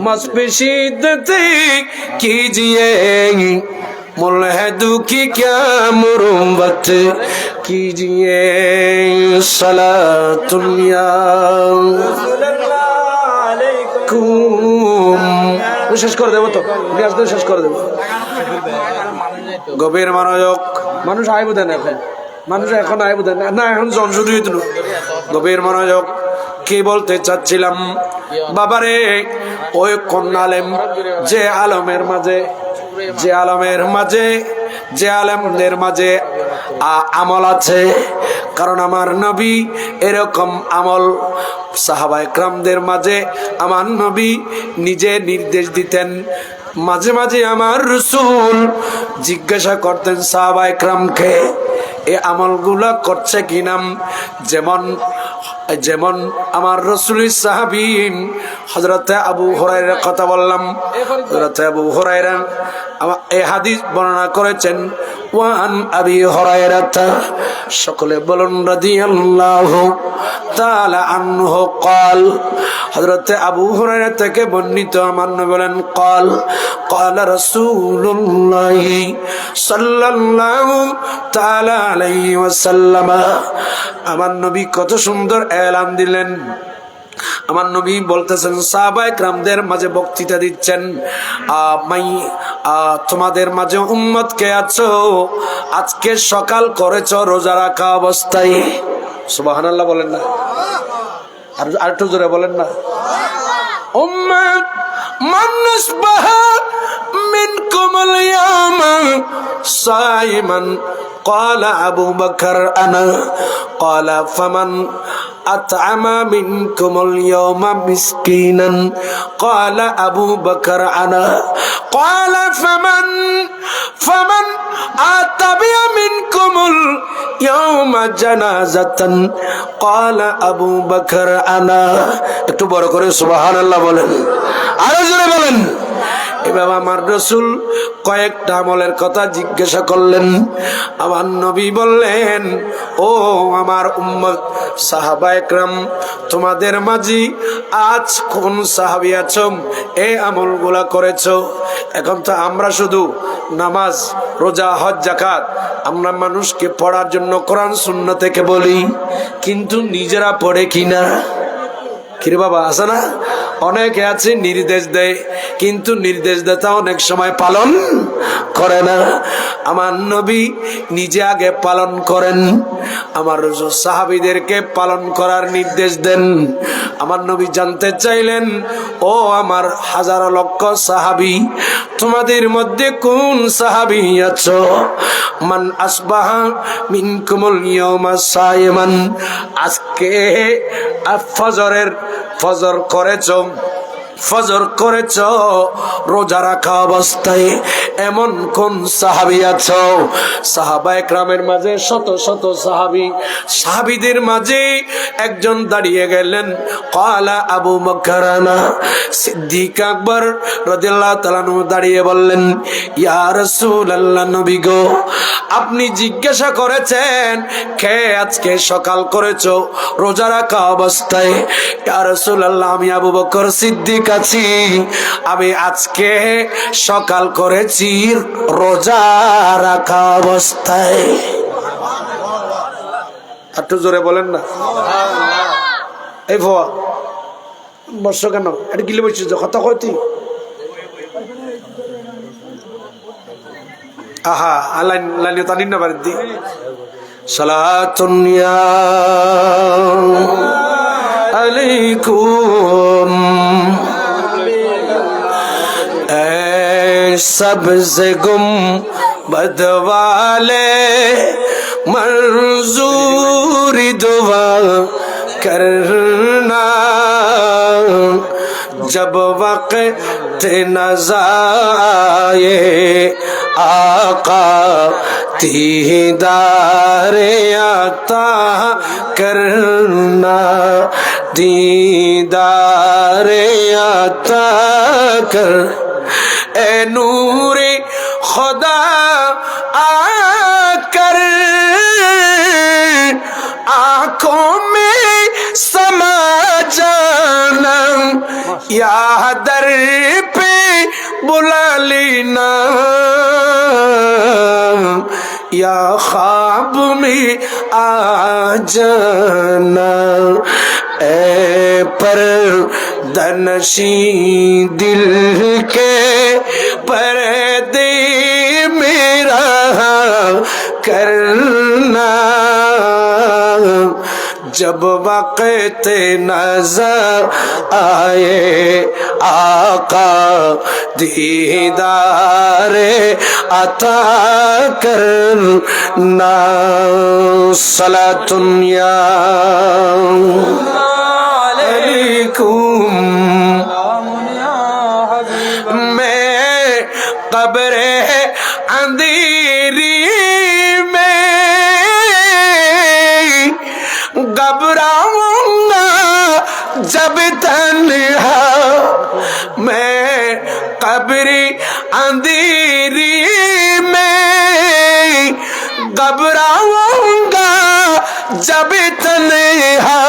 [SPEAKER 1] मस्पिशीदत कीजिए, मुल्हिदों की क्या मुरुव्वत कीजिए। सलातुल्लाह শেষ করে দেবো তো, গ্যাস দিয়ে শেষ করে দেবো। গভীর মনোযোগ, মানুষ আয় বোধ না, এখন মানুষ এখন আয় বোধ না, এখন জন শুরু হইতো। গভীর মনোযোগ। কি বলতে চাচ্ছিলাম বাবারে, ওই কোন আলেম, যে আলমের মাঝে, যে আলমের মাঝে, যে আলেমদের মাঝে আমল আছে, কারণ আমার নবী এরকম আমল সাহাবায়ে কেরামদের মাঝে আমার নবী নিজে নির্দেশ দিতেন। মাঝে মাঝে আমার রাসূল জিজ্ঞাসা করতেন সাহাবায়ে কেরামকে এই আমলগুলা করছে কিনা। যেমন যেমন আমার রাসূলের সাহাবী হযরতে আবু হুরায়রার কথা বললাম। হযরতে আবু হুরায়রা এই হাদিস বর্ণনা করেছেন। ওয়ান আবি হুরায়রা, সকলে বলুন রাদিয়াল্লাহু তাআলা আনহু قال, হযরতে আবু হুরায়রা থেকে বর্ণিত আমার নবী বলেন قال قال رسول الله صلى الله تعالى عليه وسلم, আমার নবী কত সুন্দর এলান দিলেন। আমার নবী বলতেছেন সাহাবায়ে কেরামদের মাঝে বক্তৃতা দিচ্ছেন, তোমাদের মাঝে উম্মত কে আছো আজকে সকাল করেছো রোজা রাখা অবস্থায়। সুবহানাল্লাহ বলেন না, আর একটু জোরে বলেন না। উম্মত মান আসবাহা মিনকুমুল ইয়াওমা সাইমান قال أبو بكر أنا قال فمن أطعم منكم اليوم مسكينا قال أبو بكر أنا قال فمن أتبع منكم اليوم جنازة قال أبو بكر أنا। একটু বড় করে সুবহানাল্লাহ বলেন, আরো জোরে বলেন। এভাবে আমার রাসূল কয়েকটা আমলের কথা জিজ্ঞাসা করলেন। আমার নবী বললেন, ও আমার উম্মত সাহাবায়ে কেরাম, তোমাদের মাঝে আজ কোন সাহাবী আছো এই আমলগুলা করেছো? এখন তো আমরা শুধু নামাজ, রোজা, হজ, যাকাত আমরা মানুষকে পড়ার জন্য কোরআন সুন্নাহ থেকে বলি, কিন্তু নিজেরা পড়ে কিনা? কিরে বাবা, আছে না? অনেকে আছে নির্দেশ দেয়, কিন্তু নির্দেশ দেতা অনেক সময় পালন করে না। আমার নবী নিজে আগে পালন করেন, আমার সাহাবীদেরকে পালন করার নির্দেশ দেন। আমার নবী জানতে চাইলেন, ও আমার হাজার লক্ষ সাহাবী, তোমাদের মধ্যে কোন সাহাবী আছো মান আসবাহা মিনকুমুল ইয়াওমা সাইমান, আজকে ফজর করেছ রোজা রাখা অবস্থায়, এমন কোন সাহাবী আছো? সাহাবায়ে কেরামের মাঝে শত শত সাহাবীদের মাঝে একজন দাঁড়িয়ে গেলেন। ক্বালা আবু বকর আনা, সিদ্দিক আকবর রাদিয়াল্লাহু তাআলা আনহু দাঁড়িয়ে বললেন, ইয়া রাসূলুল্লাহ, নবী গো, আপনি জিজ্ঞাসা করেছেন কে আজকে সকাল করেছো রোজা রাখা অবস্থায়? ইয়া রাসূলুল্লাহ, আমি আবু বকর সিদ্দিক আছি, আমি আজকে সকাল করেছি রোজা রাখা অবস্থায়। একটু জোরে বলেন না। এই ভুয়া বর্ষ কেন এটা গিলে বলছিস কথা কইতি? আহা আলাইন লাইনে তানিন না বারদি সালাতুন ইয়া আলাইকুম सबसे गुम्बद वाले मंजूरी दुआ करना, जब वक्त नज़ाए आका दीदारे आता करना, दीदारे आता कर। ए नूरे खुदा आकर आँखों में समा जाना, या दर पे बुला लेना, या ख्वाब में आ जाना। ए पर दनशी दिल के पर्दे मेरा करना, जब वक्त नजर आए आका दीदारे अता करना सलातुन या अलैकुम मैं कब्रे अंधेरी में घबराऊंगा जब तन्हा मैं कब्रे अंधेरी में घबराऊंगा जब तन्हा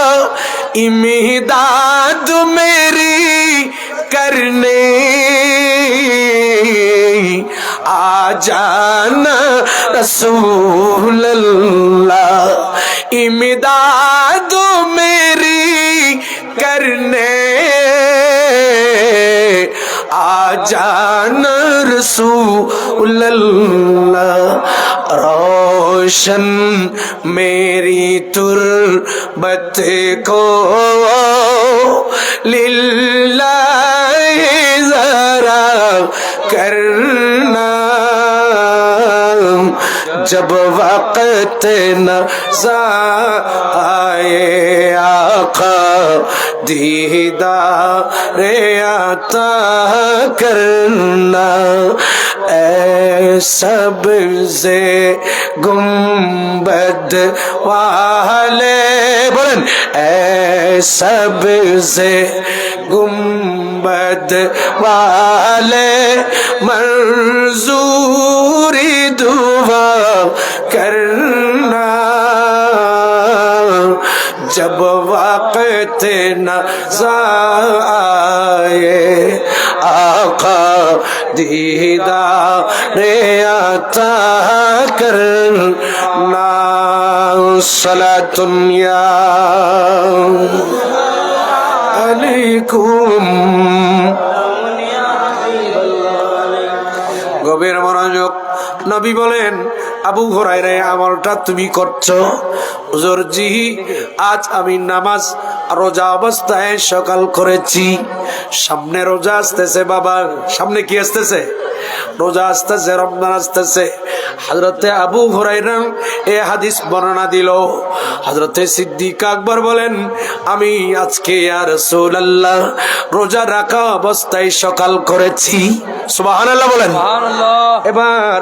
[SPEAKER 1] इमदाद मेरी करने आ जाना रसूल अल्लाह इमदाद मेरी करने आ जाना रसूल अल्लाह रोशन मेरी तुरबत को लिल्लाह जरा करना जब वक्त नज़र आए आका दीदारे अता करना ऐ सबसे गुंबद वाले बोलन ऐ सबसे गुंबद वाले मंजूरी दुआ करना जब वक्त नज़र आए आका दीदारे अता करना सलातुन या अलैकुम গভীর মনোযোগ নবী বলেন আবু হুরায়রা আমলটা তুমি করছো হুজুর জি আজ আমি নামাজ রোজা অবস্থায় সকাল করেছি সামনে রোজা আসতেছে বাবা সামনে কি আসতেছে রোজা আসতেছে রমজান আসতেছে হযরতে আবু হুরায়রা এই হাদিস বর্ণনা দিল হযরতে সিদ্দিক আকবর বলেন আমি আজকে ইয়া রাসূলুল্লাহ রোজা রাখা অবস্থায় সকাল করেছি সুবহানাল্লাহ বলেন সুবহানাল্লাহ এবার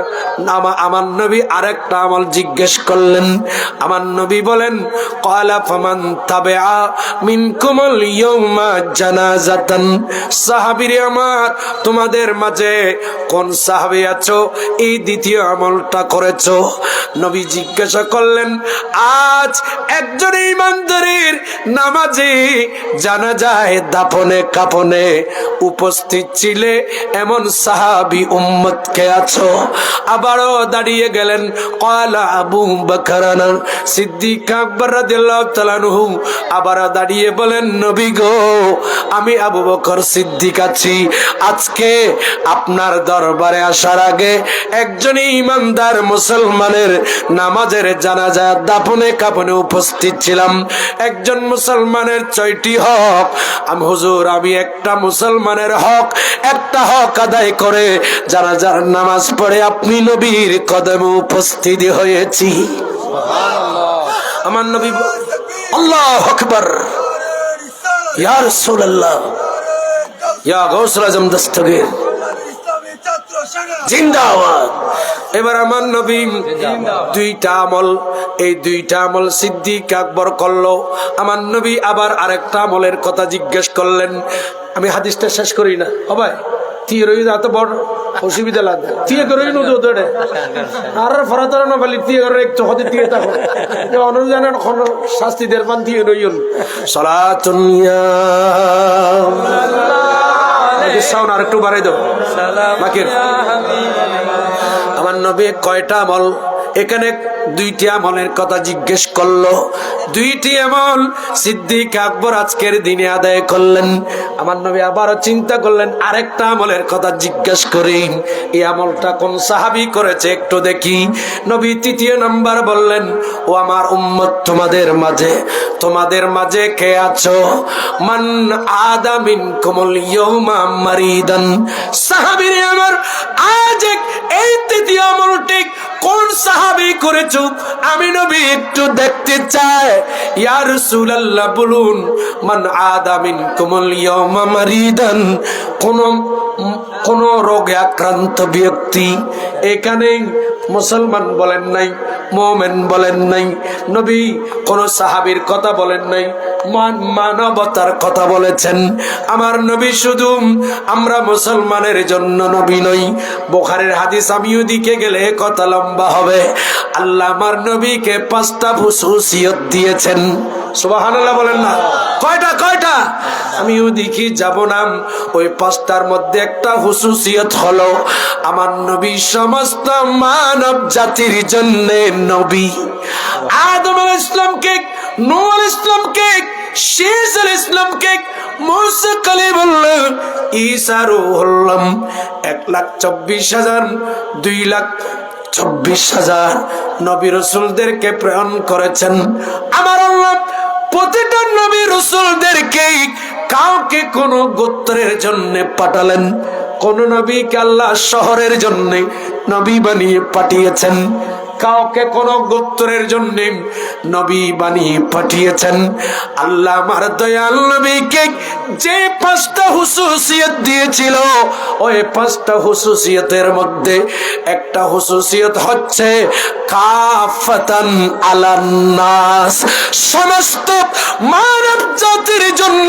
[SPEAKER 1] আমার নবী আরেকটা আমল জিজ্ঞেস করলেন আমার নবী বলেন ক্বালা ফামান তাবিআ মিনকুমুল ইয়াউমা জানাজাতান সাহাবীরে আমার তোমাদের মাঝে কোন সাহাবী আছো এই দ্বিতীয় আমলটা করেছো নবী জিজ্ঞাসা করলেন আজ একজন ইমানদারের নামাজে জানাজায় দাফনে কাফনে উপস্থিত ছিলে এমন সাহাবী উম্মত কে আছো আবারও দাঁড়িয়ে গেলেন ক্বালা আবু বকর সিদ্দিক আকবর রাদিয়াল্লাহু তাআলা আনহু আবারও দাঁড়িয়ে বলেন নবী গো আমি আবু বকর সিদ্দিক আছি আজকে আপনার দরবারে আসার আগে একজন ইমানদার মুসলমানের নামাজের জানাজা দাফনে কাফনে উপস্থিত ছিলাম একজন মুসলমানের 6টি হক আমি হুজুর আমি একটা মুসলমানের একটা হক আদায় করে জানাজার নামাজ পড়ে আপনি নবীর কদমে উপস্থিত হয়েছি সুবহানাল্লাহ আমার নবী আল্লাহু আকবার ইয়া রাসূলুল্লাহ ইয়া গাউসুল আজম দস্তগীর জিন্দাবাদ এবার আমার নবী দুইটা আমল সিদ্দিক আকবর করলো আমার নবী আবার আরেকটা আমলের কথা জিজ্ঞেস করলেন আমি হাদিসটা শেষ করি না সবাই তিয়ে রই যা তো বড় অসুবিধা লাগে তিয়ে করে নদী ওদের আর ফরাতার না বলি তিয়ে করে একটু হতে তিয়ে থাকো অনুযায়ী শাস্তি দের পান তিয়ে রইল সালাতুন ইয়া সাউন্ড আর একটু বাড়াই দাও বাকির আমার নবী কয়টা আমল এখানে দুইটি আমলের কথা জিজ্ঞেস করলো দুইটি আমল সিদ্দিক আকবর আজকের দিনে আদায় করলেন আমার নবী আবারও চিন্তা করলেন আরেকটা আমলের কথা জিজ্ঞেস করি এই আমলটা কোন সাহাবী করেছে একটু দেখি নবী তৃতীয় নাম্বার বললেন ও আমার উম্মত তোমাদের মাঝে তোমাদের মাঝে কে আছো? মান আদামিন কুমুল ইয়াউমা মারিদান। সাহাবীরে আমার, আজ এই তৃতীয় আমলটি কোন সাহাবী করেছো? আমি নবী একটু দেখতে চাই। ইয়া রাসূলুল্লাহ, বলুন। মান আদামিন কুমুল ইয়াউমা মারিদান, কোন রোগে আক্রান্ত ব্যক্তি। এখানে মুসলমান বলেন নাই, মুমিন বলেন নাই, নবী কোন সাহাবীর কথা বলেন নাই, মানবতার কথা বলেছেন। আমার নবী শুধু আমরা মুসলমানের জন্য নবী নই। বুখারীর হাদিস, আমি ওদিকে গেলে কথা লম্বা হবে। আল্লাহ আমার নবীকে 5টা হুসুসিয়ত দিয়েছেন। সুবহানাল্লাহ বলেন না? কয়টা? আমি ওদিকে যাব না। ওই 5টার মধ্যে একটা হুসুসিয়ত হলো আমার নবী সমস্ত মানব জাতির জন্য নবী। আদম আলাইহিস সালামকে, নূহ আলাইহিস সালামকে, শীস আলাইহিস সালামকে, মুসা কালিমুল্লাহ, ঈসা রূহুল্লাহ, 1,24,000, 2,24,000 নবী রাসূলদেরকে প্রেরণ করেছেন। আমার আল্লাহ প্রতিটা নবী রাসূলদেরকে কাউকে কোন গোত্রের জন্য পাঠালেন, কোন নবীকে আল্লাহ শহরের জন্য নবী বানিয়ে পাঠিয়েছেন, কাউকে কোন গোত্রের জন্য নবী বানিয়ে পাঠিয়েছেন। আল্লাহ আমার দয়াল নবীকে যে 5টা হুসুসিয়ত দিয়েছিল, ওই 5টা হুসুসিয়তের মধ্যে একটা হুসুসিয়ত হচ্ছে কাফাতান আলান নাস, সমস্ত মানব জাতির জন্য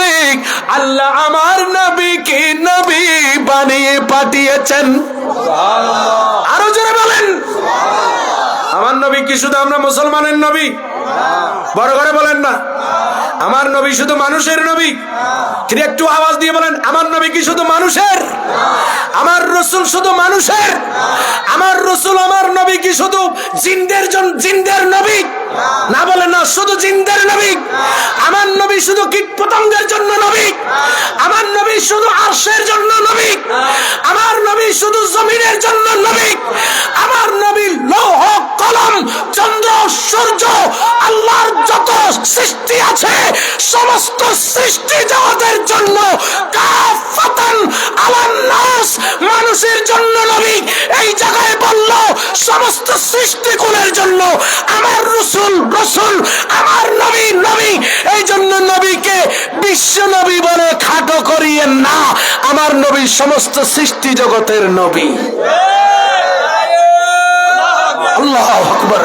[SPEAKER 1] আল্লাহ আমার নবীকে নবী বানিয়ে পাঠিয়েছেন। আরো জোরে বলেন। আমার নবী কি শুধু আমরা মুসলমানের নবী? বড় করে বলেন না। আমার নবী শুধু মানুষের নবী? কিন্তু একটু আওয়াজ দিয়ে বলেন, আমার নবী কি শুধু মানুষের? আমার রাসূল শুধু মানুষের? আমার রাসূল, আমার নবী কি শুধু জিনদের নবী? না বলেন না, শুধু জিনদের নবী? আমার নবী শুধু কীট পতঙ্গের জন্য নবী? আমার নবী শুধু আরশের জন্য নবী? আমার নবী শুধু জমিনের জন্য নবী? আমার নবী লৌহ কলম চন্দ্র সূর্য আল্লাহর যত সৃষ্টি আছে সমস্ত সৃষ্টি জগতের জন্য কাফাতান আলান নাস, মানুষের জন্য নবী। এই জায়গায় বলল সমস্ত সৃষ্টিকুলের জন্য আমার রাসূল, আমার নবী নবী। এই জন্য নবীকে বিশ্ব নবী বলে খাটো করিয়েন না, আমার নবী সমস্ত সৃষ্টি জগতের নবী। আল্লাহু আকবার।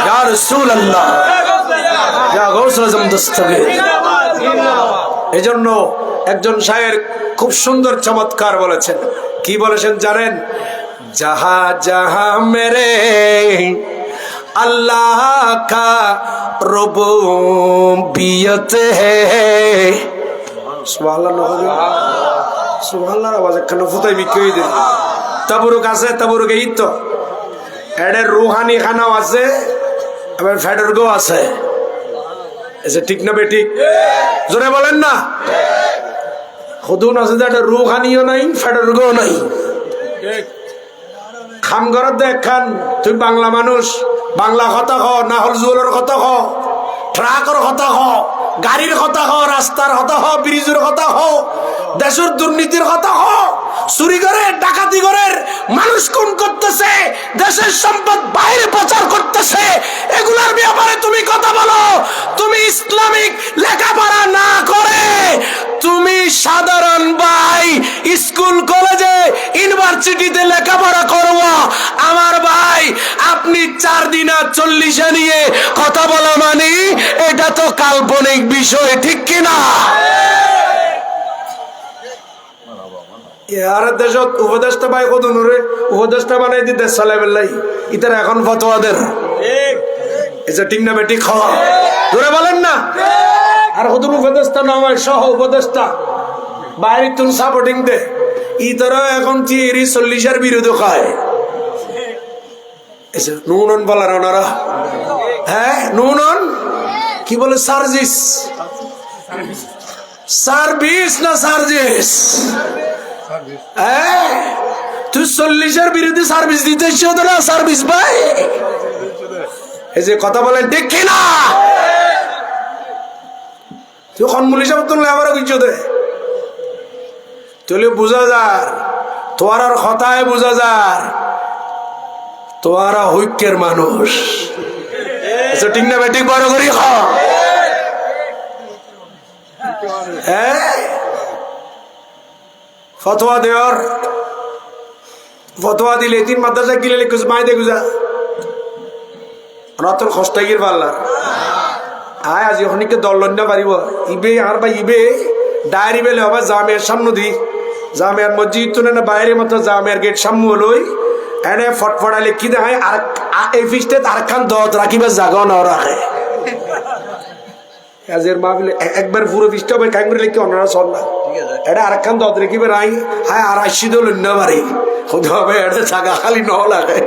[SPEAKER 1] ইয়া রাসূলুল্লাহ, ইয়া গাউসুল আযম দস্তগীর। এজন্য একজন শায়ের খুব সুন্দর চমৎকার বলেছেন। কি বলেছেন জানেন? জাহা জাহা মেরে अल्लाह का रुबूबियत है। সুবহানাল্লাহ আওয়াজ কেন ফুটাই বিক্রি দিন। তাবরুক আছে, তাবরুক এই তো এডের রুহানি খানাও আছে, আবার ফেডার গো আছে। এসে ঠিক না বেঠিক? জোরে বলেন না। খুদুন আছে যে এটা রুহানিও নাই, ফেডার গো নাই। খাম ঘরত দেখান তুই বাংলা মানুষ, বাংলা কথা ক, না হল জুয়েলের কথা ক, ট্রাকের কথা ক, গাড়ির কথা ক, রাস্তার কথা ক, ব্রিজের কথা ক, দেশের দুর্নীতির কথা ক, চুরি করে ডাকাতি করে মানুষ খুন করতেছে, দেশের সম্পদ বাইরে পাচার করতেছে, এগুলার ব্যাপারে তুমি কথা বলো। তুমি ইসলামিক লেখাপড়া না করে তুমি সাধারণ ভাই স্কুল কলেজে ইউনিভার্সিটিতে লেখাপড়া করবো। আমার ভাই আপনি 4 দিনা 40 নিয়ে কথা বলা মানে এটা তো কাল্পনিক বিষয়, ঠিক কিনা? দেশত উপদেষ্টা ভাই কত নুরে উপদেষ্টা বানাই দিতে সালে বেলাই ইতার এখন ফতোয়াদের ঠিক না বেটি খাওয়া ধরে বলেন না। আর কত উপদেষ্টা নয়, সহ উপদেষ্টা বাইরে তুন সাপোর্টিং দে ইতারা এখন 40-এর বিরোধী খায়। নুনন বলার ওনারা, হ্যাঁ নুনন কি বলে? সার্জিস, সার্ভিস না সার্জিস? তুই 40-এর বিরুদ্ধে সার্ভিস দিতে না সার্ভিস ভাই? এই যে কথা বলেন ঠিক কিনা? তুই খনমুল হিসাব তুললে আমার কিছু দে তুলে বুঝা যার তোর আর কথায় বুঝা যার তোরা ঐক্যের মানুষ ঠিক না বেটি বড় করি ফতোয়া দেওয়ার ফতোয়া দিলে তিন মাদ্রাসা গিলে লিখুস মাই দেখু যা তোর খস্তাগির পাল্লার আয় আজি ওখানে দল না পারিব ইবে আর বা ইবে ডায়েরি বেলে হবা জামিয়ার সামনে দি জামিয়ার মসজিদ তো না বাইরে মতো জামিয়ার গেট সামনে লই এনে ফটফটা লিখি দেয় আর এই ফিস্টে আর খান দত রাখিবে জাগাও না রাখে কাজের মাহফিলে একবার পুরো ফিস্টে হবে কাং করে লিখি অন্যরা চল না এটা আর খান দত রেখিবে রাই হ্যাঁ আর আসি দল অন্য বাড়ি খোঁজ হবে এটা জাগা খালি ন লাগে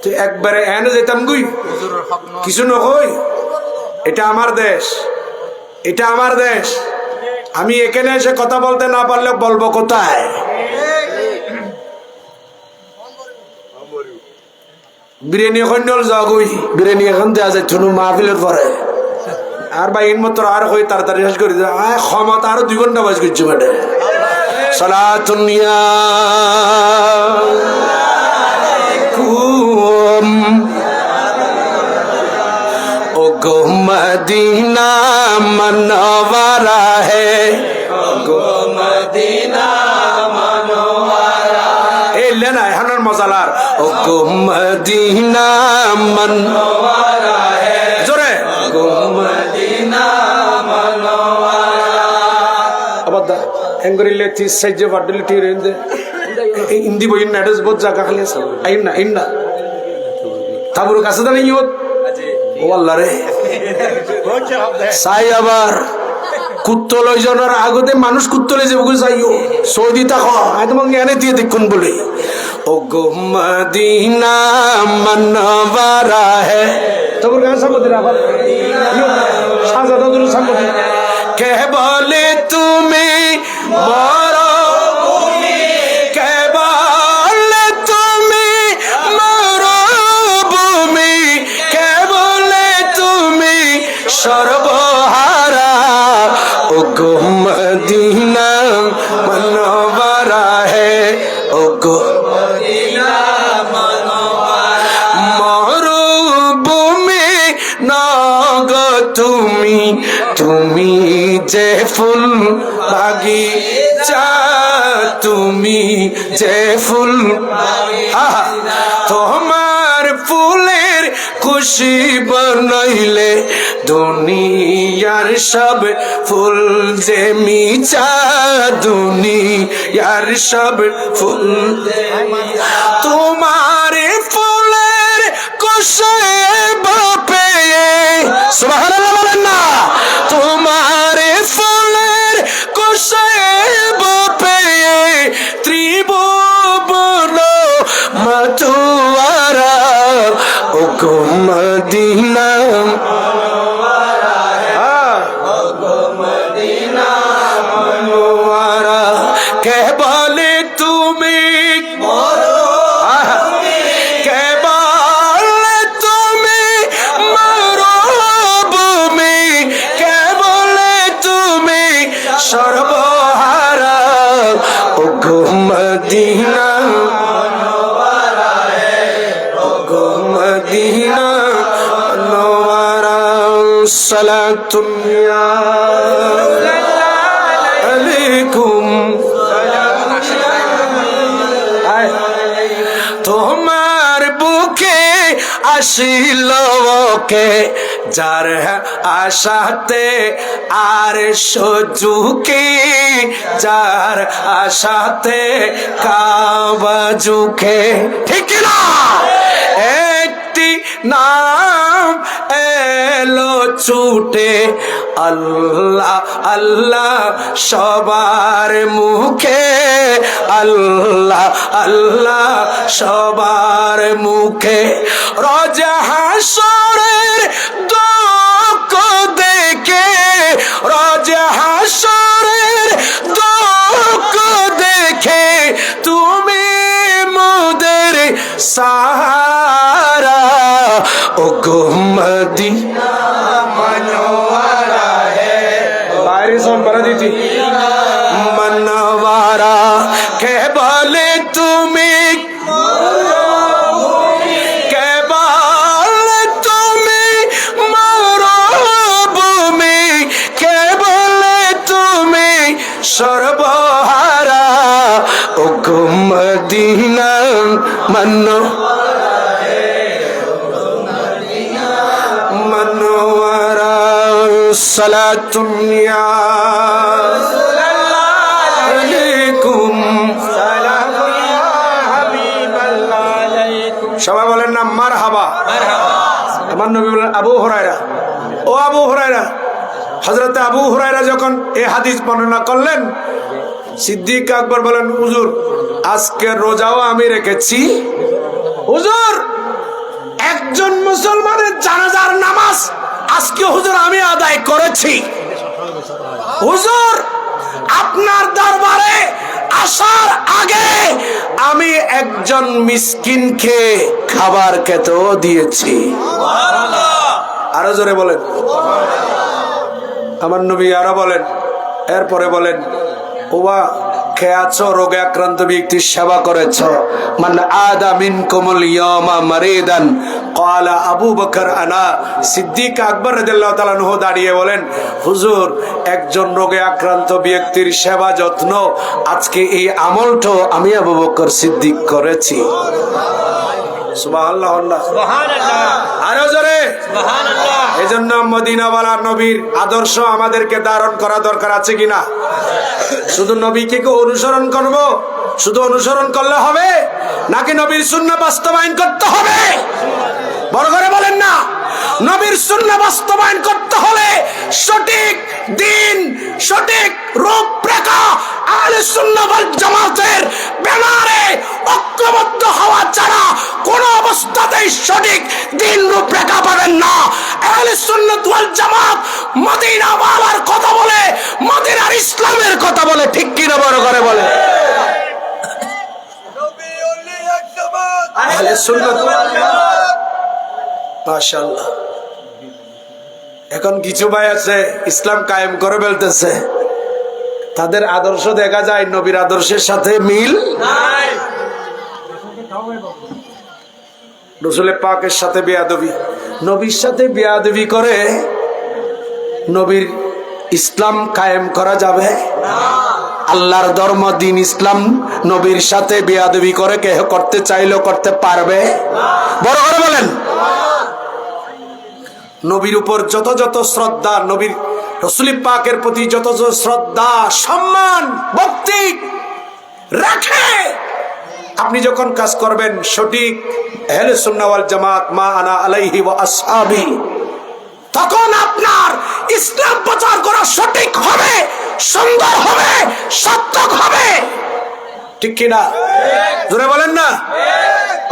[SPEAKER 1] তুই একবারে এনে যেতাম গুই কিছু নকই এটা আমার দেশ এটা আমার দেশ আমি এখানে এসে কথা বলতে না পারলে বলবো কোথায় বিরিয়ানি এখন যাগুই বিরিয়ানি এখন দেওয়া যায় চুনু মাহফিলের পরে আর ভাই এর মতো আর হয়ে তাড়াতাড়ি শেষ করে দেয় ক্ষমতা আরো 2 ঘন্টা বাজ করছে মানে সালাতুনিয়া ও গো মদিনা মনওয়ারা হে গো মদিনা মনওয়ারা এ লেনা হানার মজালার ও গো মদিনা মনওয়ারা হে জোরে গো মদিনা মনওয়ারা আবাদা এঙ্গরিলে তি সাইজে বাডলিটি রেন্দে হিন্দি বই না এডস বহুত জায়গা খালি আছে আইন না তাবুর কাছে দাঁড়ি ইয়ত ও আল্লাহ রে সাই আবার কুত্তলয় জনের আগতে মানুষ কুত্তলে যাবো চাইও সৌদি তাক আয় তোমাকে এনে দিয়ে দেখুন বলে ও গো মদিনা মনওয়ারা হে তাবুর কাছে সামনে রাখা সাজাদা দুল সামনে কে বলে তুমি বড় সর্বহারা ও গো মদিনা মনওয়ারা হে ও গো মদিনা মনওয়ারা মরুভূমি নগ তুমি তুমি যে ফুল বাগিচা তুমি যে ফুল তোমার ফুলের খুশি বনাইলে দুনিয়ার সব ফুল যে মিছা দুনিয়ার সব ফুল তোমার ফুলের খুশি বাপে সুবহানাল্লাহ বলেন না তোমার ফুলের খুশি বাপে ত্রিভুবন মাতুয়ারা ও গো মদিনা মনওয়ারা কে বলে তুমি কে বলে তুমি মরুভূমি কে বলে তুমি সর্বহারা ও গো মদিনা মদিনা মনওয়ারা সালাতুনিয়া আলাইকুম তোমার বুকে আসিল কে যার আশাতে আর সজুকে যার আশাতে কাবা ঝুঁকে ঠিক না একটি নাম এলো ছুটে আল্লাহ আল্লাহ সবার মুখে আল্লাহ আল্লাহ সবার মুখে রোজা হাসরের দুঃখ দেখে রোজা হাসরের দুঃখ দেখে তুমি মোদের সাহারা ও গো মদিনা মনওয়ারা হে নবীজি মনওয়ারা কে বলে তুমি, কে বলে তুমি মরুভূমি, কে বলে তুমি সর্বহারা, ও গো মদিনা মনোয়ারা সালাতুন ইয়া আলাইকুম সালামু ইয়া হাবিবাল্লাহ আলাইকুম। সবাই বলেন না মারহাবা। আমার নবী বলেন আবু হুরায়রা, ও আবু হুরায়রা, হযরত আবু হুরায়রা যখন এই হাদিস বর্ণনা করলেন, সিদ্দিক আকবর বলেন হুজুর আজকে রোজাও আমি রেখেছি, হুজুর একজন মুসলমানের জানাজার নামাজ আজকে হুজুর আমি আদায় করেছি, হুজুর আপনার দরবারে আসার আগে আমি একজন মিসকিনকে খাবার খেতেও দিয়েছি। আরো জোরে বলেন আমার নবী। আরো বলেন, এরপরে বলেন ওয়া খেয়াছ রোগে আক্রান্ত ব্যক্তির সেবা করেছ, মান আদা মিনকুমুল ইয়ামা মারিদান ক্বালা আবু বকর আনা। সিদ্দিক আকবর রাদিয়াল্লাহু তাআলা আনহু দাঁড়িয়ে বলেন হুজুর একজন রোগে আক্রান্ত ব্যক্তির সেবা যত্ন আজকে এই আমলটা আমি আবু বকর সিদ্দিক করেছি। সুবহানাল্লাহ সুবহানাল্লাহ আরো জোরে সুবহানাল্লাহ। এজন্য মদিনাওয়ালা নবীর আদর্শ আমাদেরকে ধারণ করা দরকার আছে কিনা? শুধু নবীকে কি অনুসরণ করব? শুধু অনুসরণ করলে হবে নাকি নবীর সুন্নাহ বাস্তবায়ন করতে হবে? বড় করে বলেন না। নবীর সুন্নাহ বাস্তবায়ন করতে হলে সঠিক দিন, সঠিক রূপরেখা আহলে সুন্নাহ ওয়াল জামাতের ব্যানারে ঐক্যবদ্ধ হওয়া ছাড়া কোন অবস্থাতেই সঠিক দিন রূপরেখা পাবেন না। আহলে সুন্নাহ ওয়াল জামাত মদিনা ওয়ালার কথা বলে, মদিনার ইসলামের কথা বলে, ঠিক কি না? বড় করে বলে আহলে সুন্নাহ ওয়াল জামাত। মাশাআল্লাহ। এখন কিছু ভাই আছে ইসলাম কায়েম করে ফেলতেছে, তাদের আদর্শ দেখা যায় নবীর আদর্শের সাথে মিল নাই। রাসূল পাকের সাথে বেয়াদবি, নবীর সাথে বেয়াদবি করে নবীর ইসলাম কায়েম করা যাবে না। আল্লাহর ধর্ম দিন ইসলাম নবীর সাথে বেয়াদবি করে কেহ করতে চাইলেও করতে পারবে না। বড় করে বলেন। নবীর উপর যত যত শ্রদ্ধা, নবীর রাসূল পাকের প্রতি যত যত শ্রদ্ধা, সম্মান, ভক্তি রাখে আপনি যখন কাজ করবেন সঠিক আহলে সুন্নাহ ওয়াল জামাত মা আনা আলাইহি ওয়া আসহাবি, তখন আপনার ইসলাম প্রচার করা সঠিক হবে, সুন্দর হবে, সার্থক হবে, ঠিক কিনা? জোরে বলেন না।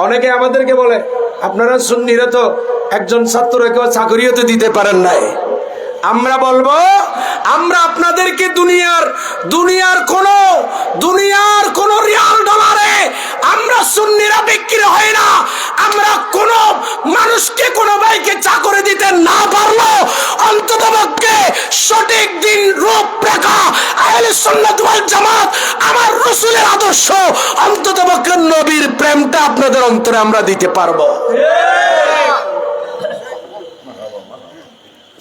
[SPEAKER 1] অনেকে আমাদেরকে বলে আপনারা সুন্নিরা তো একজন ছাত্রকে চাকরিও তো দিতে পারেন নাই। আমরা বলবো আমরা আপনাদেরকে দুনিয়ার কোন রিয়াল ডলারে আমরা সুন্নিরা বিক্রি হয় না। আমরা কোন মানুষকে কোন ভাইকে চাকরি দিতে না পারলো অন্ততপক্ষে সঠিক দিন রূপরেখা আহলে সুন্নাত ওয়াল জামাত আমার রাসূলের আদর্শ অন্ততপক্ষে নবীর প্রেমটা আপনাদের অন্তরে আমরা দিতে পারবো।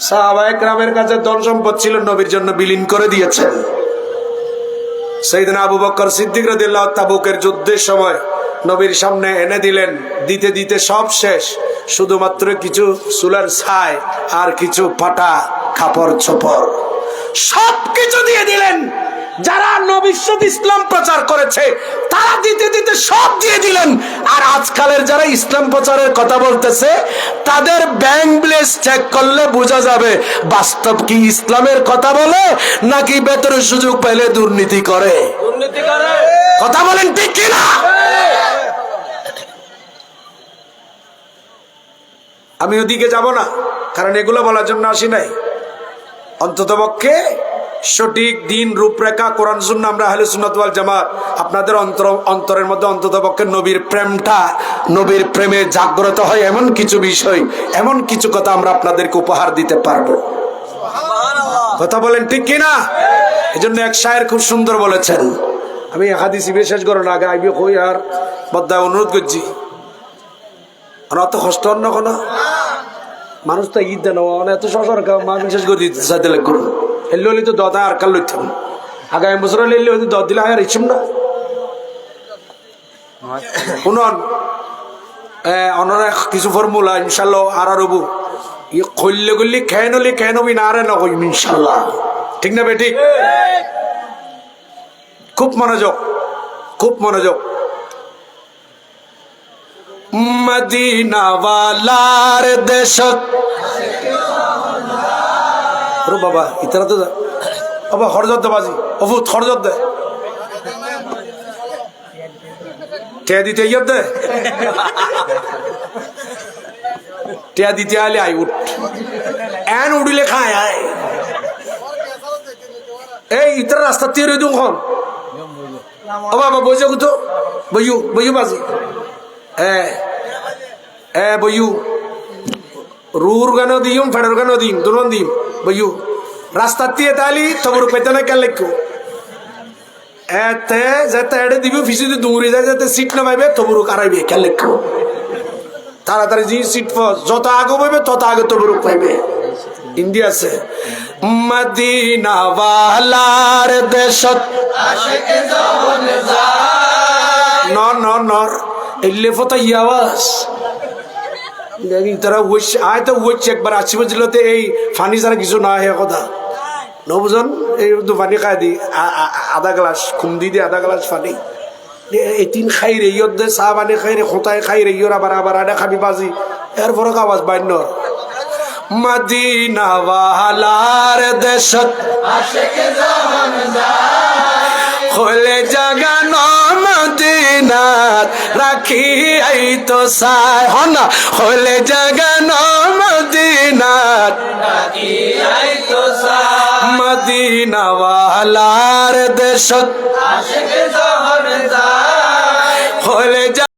[SPEAKER 1] সাহাবায়ে কেরামের কাছে ধন সম্পদ ছিল, নবীর জন্য বিলীন করে দিয়েছেন। সাইয়েদনা আবু বকর সিদ্দিক রাদিয়াল্লাহু তাবুকের যুদ্ধের সময় নবীর সামনে এনে দিলেন, দিতে দিতে সব শেষ, শুধুমাত্র কিছু চুলার ছাই আর কিছু ফাটা কাপড় চোপড় সবকিছু দিয়ে দিলেন। যারা নবীর সাথে ইসলাম প্রচার করেছে তারা দিতে দিতে সব দিয়ে দিলেন। আর আজকালের যারা ইসলাম প্রচারের কথা বলতেছে তাদের ব্যাংক ব্যালেন্স চেক করলে বোঝা যাবে বাস্তব কি ইসলামের কথা বলে নাকি বেতনের সুযোগ পেলে দুর্নীতি করে। কথা বলেন ঠিক কিনা? আমি ওদিকে যাব না, কারণ এগুলো বলার জন্য আসি নাই। অন্ততপক্ষে সঠিক দিন রূপরেখা কোরআন সুন্নাহ আমরা আহলে সুন্নাত ওয়াল জামাত আপনাদের অন্তরের মধ্যে অন্ততপক্ষে নবীর প্রেমটা, নবীর প্রেমে জাগ্রত হয় এমন কিছু বিষয়, এমন কিছু কথা আমরা আপনাদেরকে উপহার দিতে পারবো। কথা বলেন ঠিক কিনা? এই জন্য এক শায়ের খুব সুন্দর বলেছেন, আমি হাদিস বিশেষ করে না আগে আইবি কই আর বদ্দায় অনুরোধ করছি, অত কষ্ট অন্য কোনো মানুষ তো ঈদ দেন এত সরকার মা বিশেষ করে দিতে চাইতে লাগলো এলে হলে তো দতা আর কাল লইতাম আগামী বছর হলে এলে হয়তো দত দিলে আর ইচ্ছুম না শুনন অনরা কিছু ফর্মুলা ইনশাল্লাহ আর হবো ই কইলে গলি খেয়ে নলি খেয়ে নবি না আরে নকইম ইনশাল্লাহ, ঠিক না বেটি? খুব মনোযোগ, খুব মনোযোগ। মদিনাওয়ালার দেশত বাবা ইতারা তো বাবা খরজত দে বাজি অভূত খরজত দে টিয়া দিতে ইয়ত দে টিয়া দিতে আলে আই উঠ এন উড়িলে খায় আয় এই ইতারা রাস্তা তীরে দিও খন ও বাবা বইজ তো বইয়ু বইয়ু বাজি বইয়ু রুর গানও দিম ফেডার গানও দিম দুজন দিম বইয়ু রাস্তা দিয়ে তালি তবুর পেতে না কেন লেখো এতে যাতে এড়ে দিবি ফিসি দৌড়ে যায় যাতে সিট না পাইবে তবুর কারাইবে কেন লেখো তাড়াতাড়ি যে সিট যত আগে পাইবে তত আগে তবুর পাইবে ইন্ডিয়া আছে মদিনাওয়ালার দেশত আশিকে যখন যায় নর এলে ফটো ইয়াওয়াজ তারা আয় তো হচ্ছে একবার আসি বলতে এই ফানি ছাড়া কিছু না হে কথা নবুজন এই তো পানি খাই দি আধা গ্লাস খুম দি আধা গ্লাস পানি এই তিন খাই রে ইয়ত দে চাহ পানি খাই রে খোঁতায় খাই রে ইয়র আবার আবার আডা খাবি বাজি এর ফরক আওয়াজ বাইনর মদিনাওয়ালার দেশত আশিকে যখন যায় হলে জাগানো মদিনাত রাখি আই তো সাই হনা হলে জাগানো মদিনাত রাখি আই তো সাই মদিনাওয়ালার দেশত আশিকে যখন যায় হলে